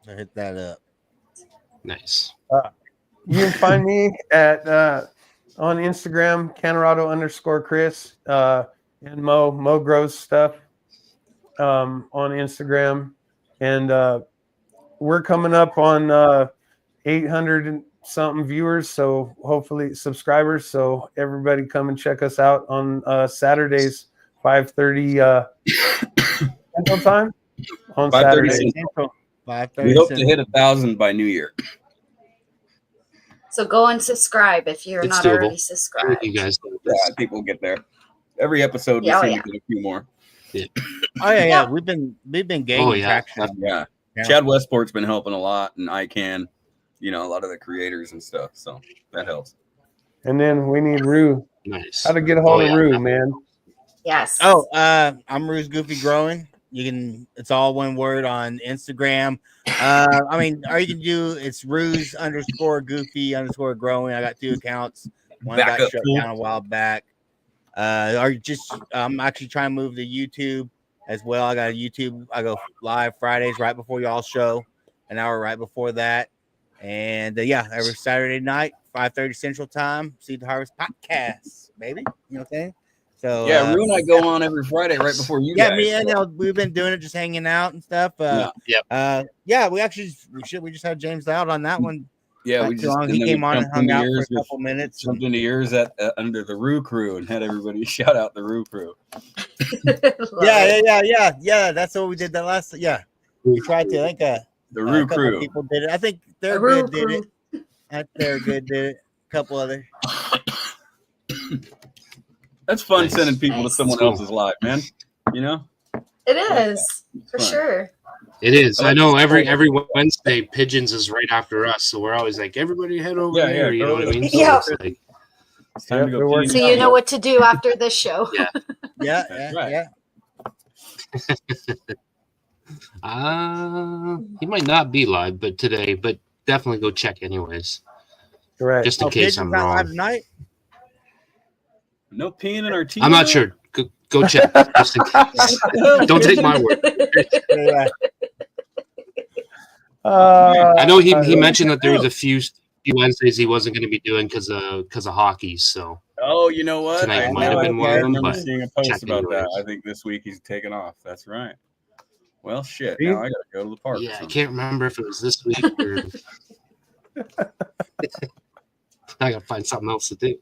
I hit that up.
Nice.
You can find me at on Instagram, Canorado_Chris, and Mo grows stuff on Instagram, and we're coming up on 800 and something viewers, so hopefully subscribers. So everybody come and check us out on Saturdays, 5:30 Central Time on
5:30
Saturday.
Central.
5:30
We hope to
Central.
hit 1,000 by New Year.
So go and subscribe if you're
It's
not
doable.
already subscribed.
You guys do
Yeah,
this.
I think we'll get there. Every episode we
Yeah, oh,
seem
yeah.
to get a few more.
Oh yeah. We've been gaining
yeah.
traction.
Yeah.
Yeah.
Chad Westport's been helping a lot, and ICANN, a lot of the creators and stuff. So that helps.
And then we need Rue.
Nice.
How to get a hold of
yeah.
Rue, man?
Yes.
Oh, I'm Rue's Goofy Growing. It's all one word on Instagram. All you can do it's Rue's_Goofy_Growing. I got 2 accounts. One got shut down a while back. I'm actually trying to move to YouTube as well. I got a YouTube. I go live Fridays right before y'all show, an hour right before that. And every Saturday night, 5:30 Central Time, Seed to Harvest Podcast, baby. You know what I'm saying? So
Rue and I go on every Friday right before you guys.
Me and we've been doing it, just hanging out and stuff. We just had James out on that one.
Yeah,
he came on and hung out for a couple minutes.
Jumped into yours at under the Rue Crew and had everybody shout out the Rue Crew.
Yeah. That's what we did that last. Yeah, we tried to. I think
the Rue Crew.
People did it. I think they're good. Did it. They're good. Did it. A couple other.
That's fun sending people to someone else's live, man.
It is for sure.
It is. I know every Wednesday, Pigeons is right after us, so we're always like, everybody head over there. You know what I mean? So
Yeah.
It's time to go.
So you know what to do after this show.
Yeah.
Yeah.
He might not be live, but definitely go check anyways.
Correct.
Just in case I'm wrong.
Live tonight?
No peeing in our tea.
I'm not sure. Go check. Just in case. Don't take my word. I know he mentioned that there was a few Wednesdays he wasn't going to be doing because of hockey. So.
Oh, you know what?
Tonight might have been one of them, but
seeing a post about
anyways.
that. I think this week he's taken off. That's right. Well, shit. Now I gotta go to the park.
Yeah, I can't remember if it was this week or. I gotta find something else to do.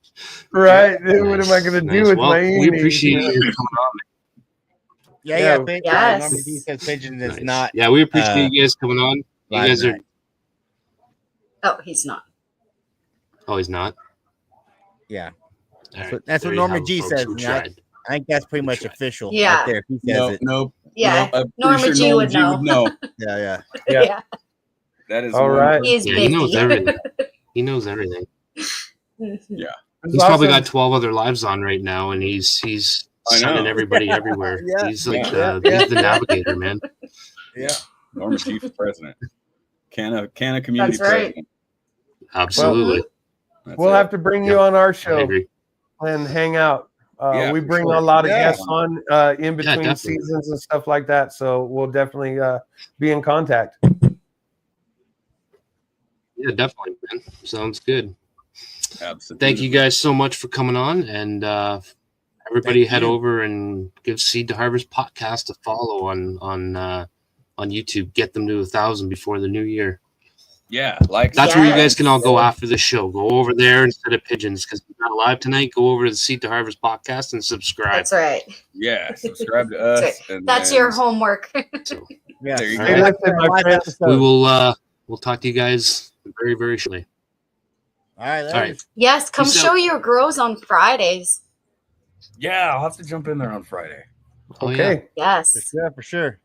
Right. What am I gonna do with my evening?
We appreciate you coming on.
Yeah.
Yes.
He says Pigeon is not.
Yeah, we appreciate you guys coming on. You guys are.
Oh, he's not.
Oh, he's not.
Yeah.
Right,
That's what Norma G says. I think that's pretty much official.
Yeah.
Right there. He says it.
Nope.
Yeah.
I'm
Norma
pretty
G
sure
would know.
Yeah.
Yeah.
That is
all right.
He's
Yeah,
busy.
he knows everything. He knows everything.
Yeah.
He's probably got 12 other lives on right now, and he's sending everybody everywhere.
Yeah.
He's like
Yeah.
he's the navigator, man.
Yeah.
Norma G for president. Canna community
That's right.
president.
Absolutely.
We'll have to bring you on our show
I agree.
and hang out.
Yeah,
We
for
bring
sure.
a lot of
Yeah.
guests on in between
definitely.
seasons and stuff like that. So we'll definitely be in contact.
Yeah, definitely, man. Sounds good.
Absolutely.
Thank you guys so much for coming on, and everybody
Thank
head
you.
over and give Seed to Harvest podcast a follow on YouTube. Get them to 1,000 before the new year.
Yeah, like
That's where you guys
Yes.
can all go after the show. Go over there instead of Pigeons because we're not live tonight. Go over to the Seed to Harvest podcast and subscribe.
That's right.
yeah, subscribe to us.
That's
And
That's
then-
your homework.
Yeah.
There you
All
go.
right.
Listen, my friends.
We will we'll talk to you guys very, very shortly.
All right.
All right.
Yes, come
Peace
show
out.
your grows on Fridays.
Yeah, I'll have to jump in there on Friday.
Oh,
Okay.
Yes.
For sure.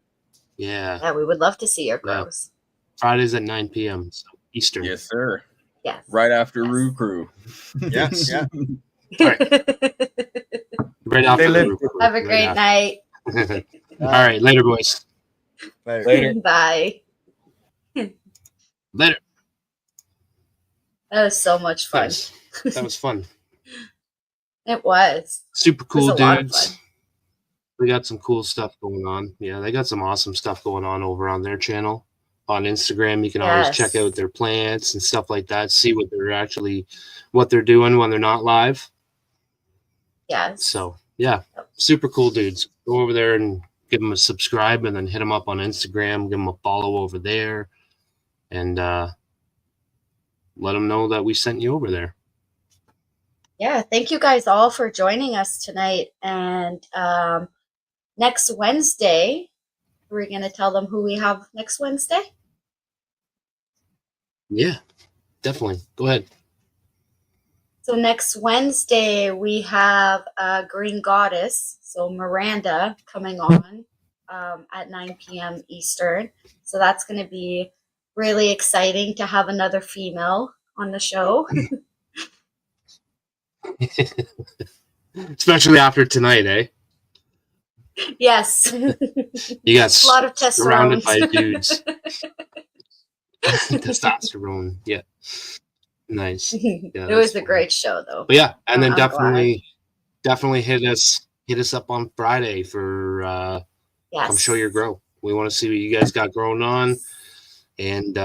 Yeah.
Yeah, we would love to see your grows.
Fridays at 9 p.m. So Eastern.
Yes, sir.
Yes.
Right after
Yes.
Rue Crew.
Yeah. Yeah.
Right after
They
the
live-
roof.
Have a great night.
All right. Later, boys.
Later.
Bye.
Later.
That was so much fun.
Guys, that was fun.
It was.
Super cool
It was a lot of
dudes.
fun.
They got some cool stuff going on. Yeah, they got some awesome stuff going on over on their channel. on Instagram. You can always check out their plants and stuff like that. See what they're doing when they're not live.
Yes.
So yeah, super cool dudes. Go over there and give them a subscribe, and then hit them up on Instagram. Give them a follow over there, and let them know that we sent you over there.
Yeah, thank you guys all for joining us tonight. And next Wednesday, we're going to tell them who we have next Wednesday.
Yeah, definitely. Go ahead.
So next Wednesday, we have Green Goddess, so Miranda, coming on at 9 p.m. Eastern. So that's going to be really exciting to have another female on the show.
Especially after tonight, eh?
Yes.
You got
a lot of testosterone.
Surrounded by dudes. Testosterone, yeah. Nice. Yeah,
it was a great show, though.
But yeah, and then definitely hit us up on Friday for come show your grow. We want to see what you guys got growing on, and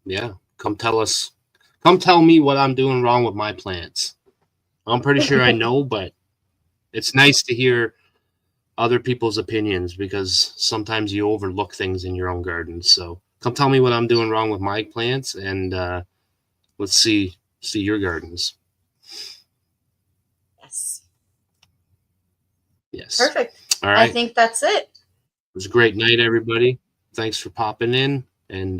yeah, come tell me what I'm doing wrong with my plants. I'm pretty sure I know, but it's nice to hear other people's opinions, because sometimes you overlook things in your own garden. So come tell me what I'm doing wrong with my plants, and let's see your gardens. Yes.
Perfect.
All right.
I think that's it.
It was a great night, everybody. Thanks for popping in, and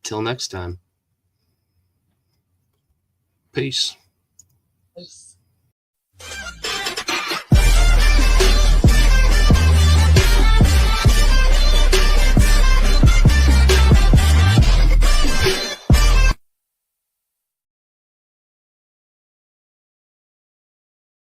till next time. Peace.
Peace.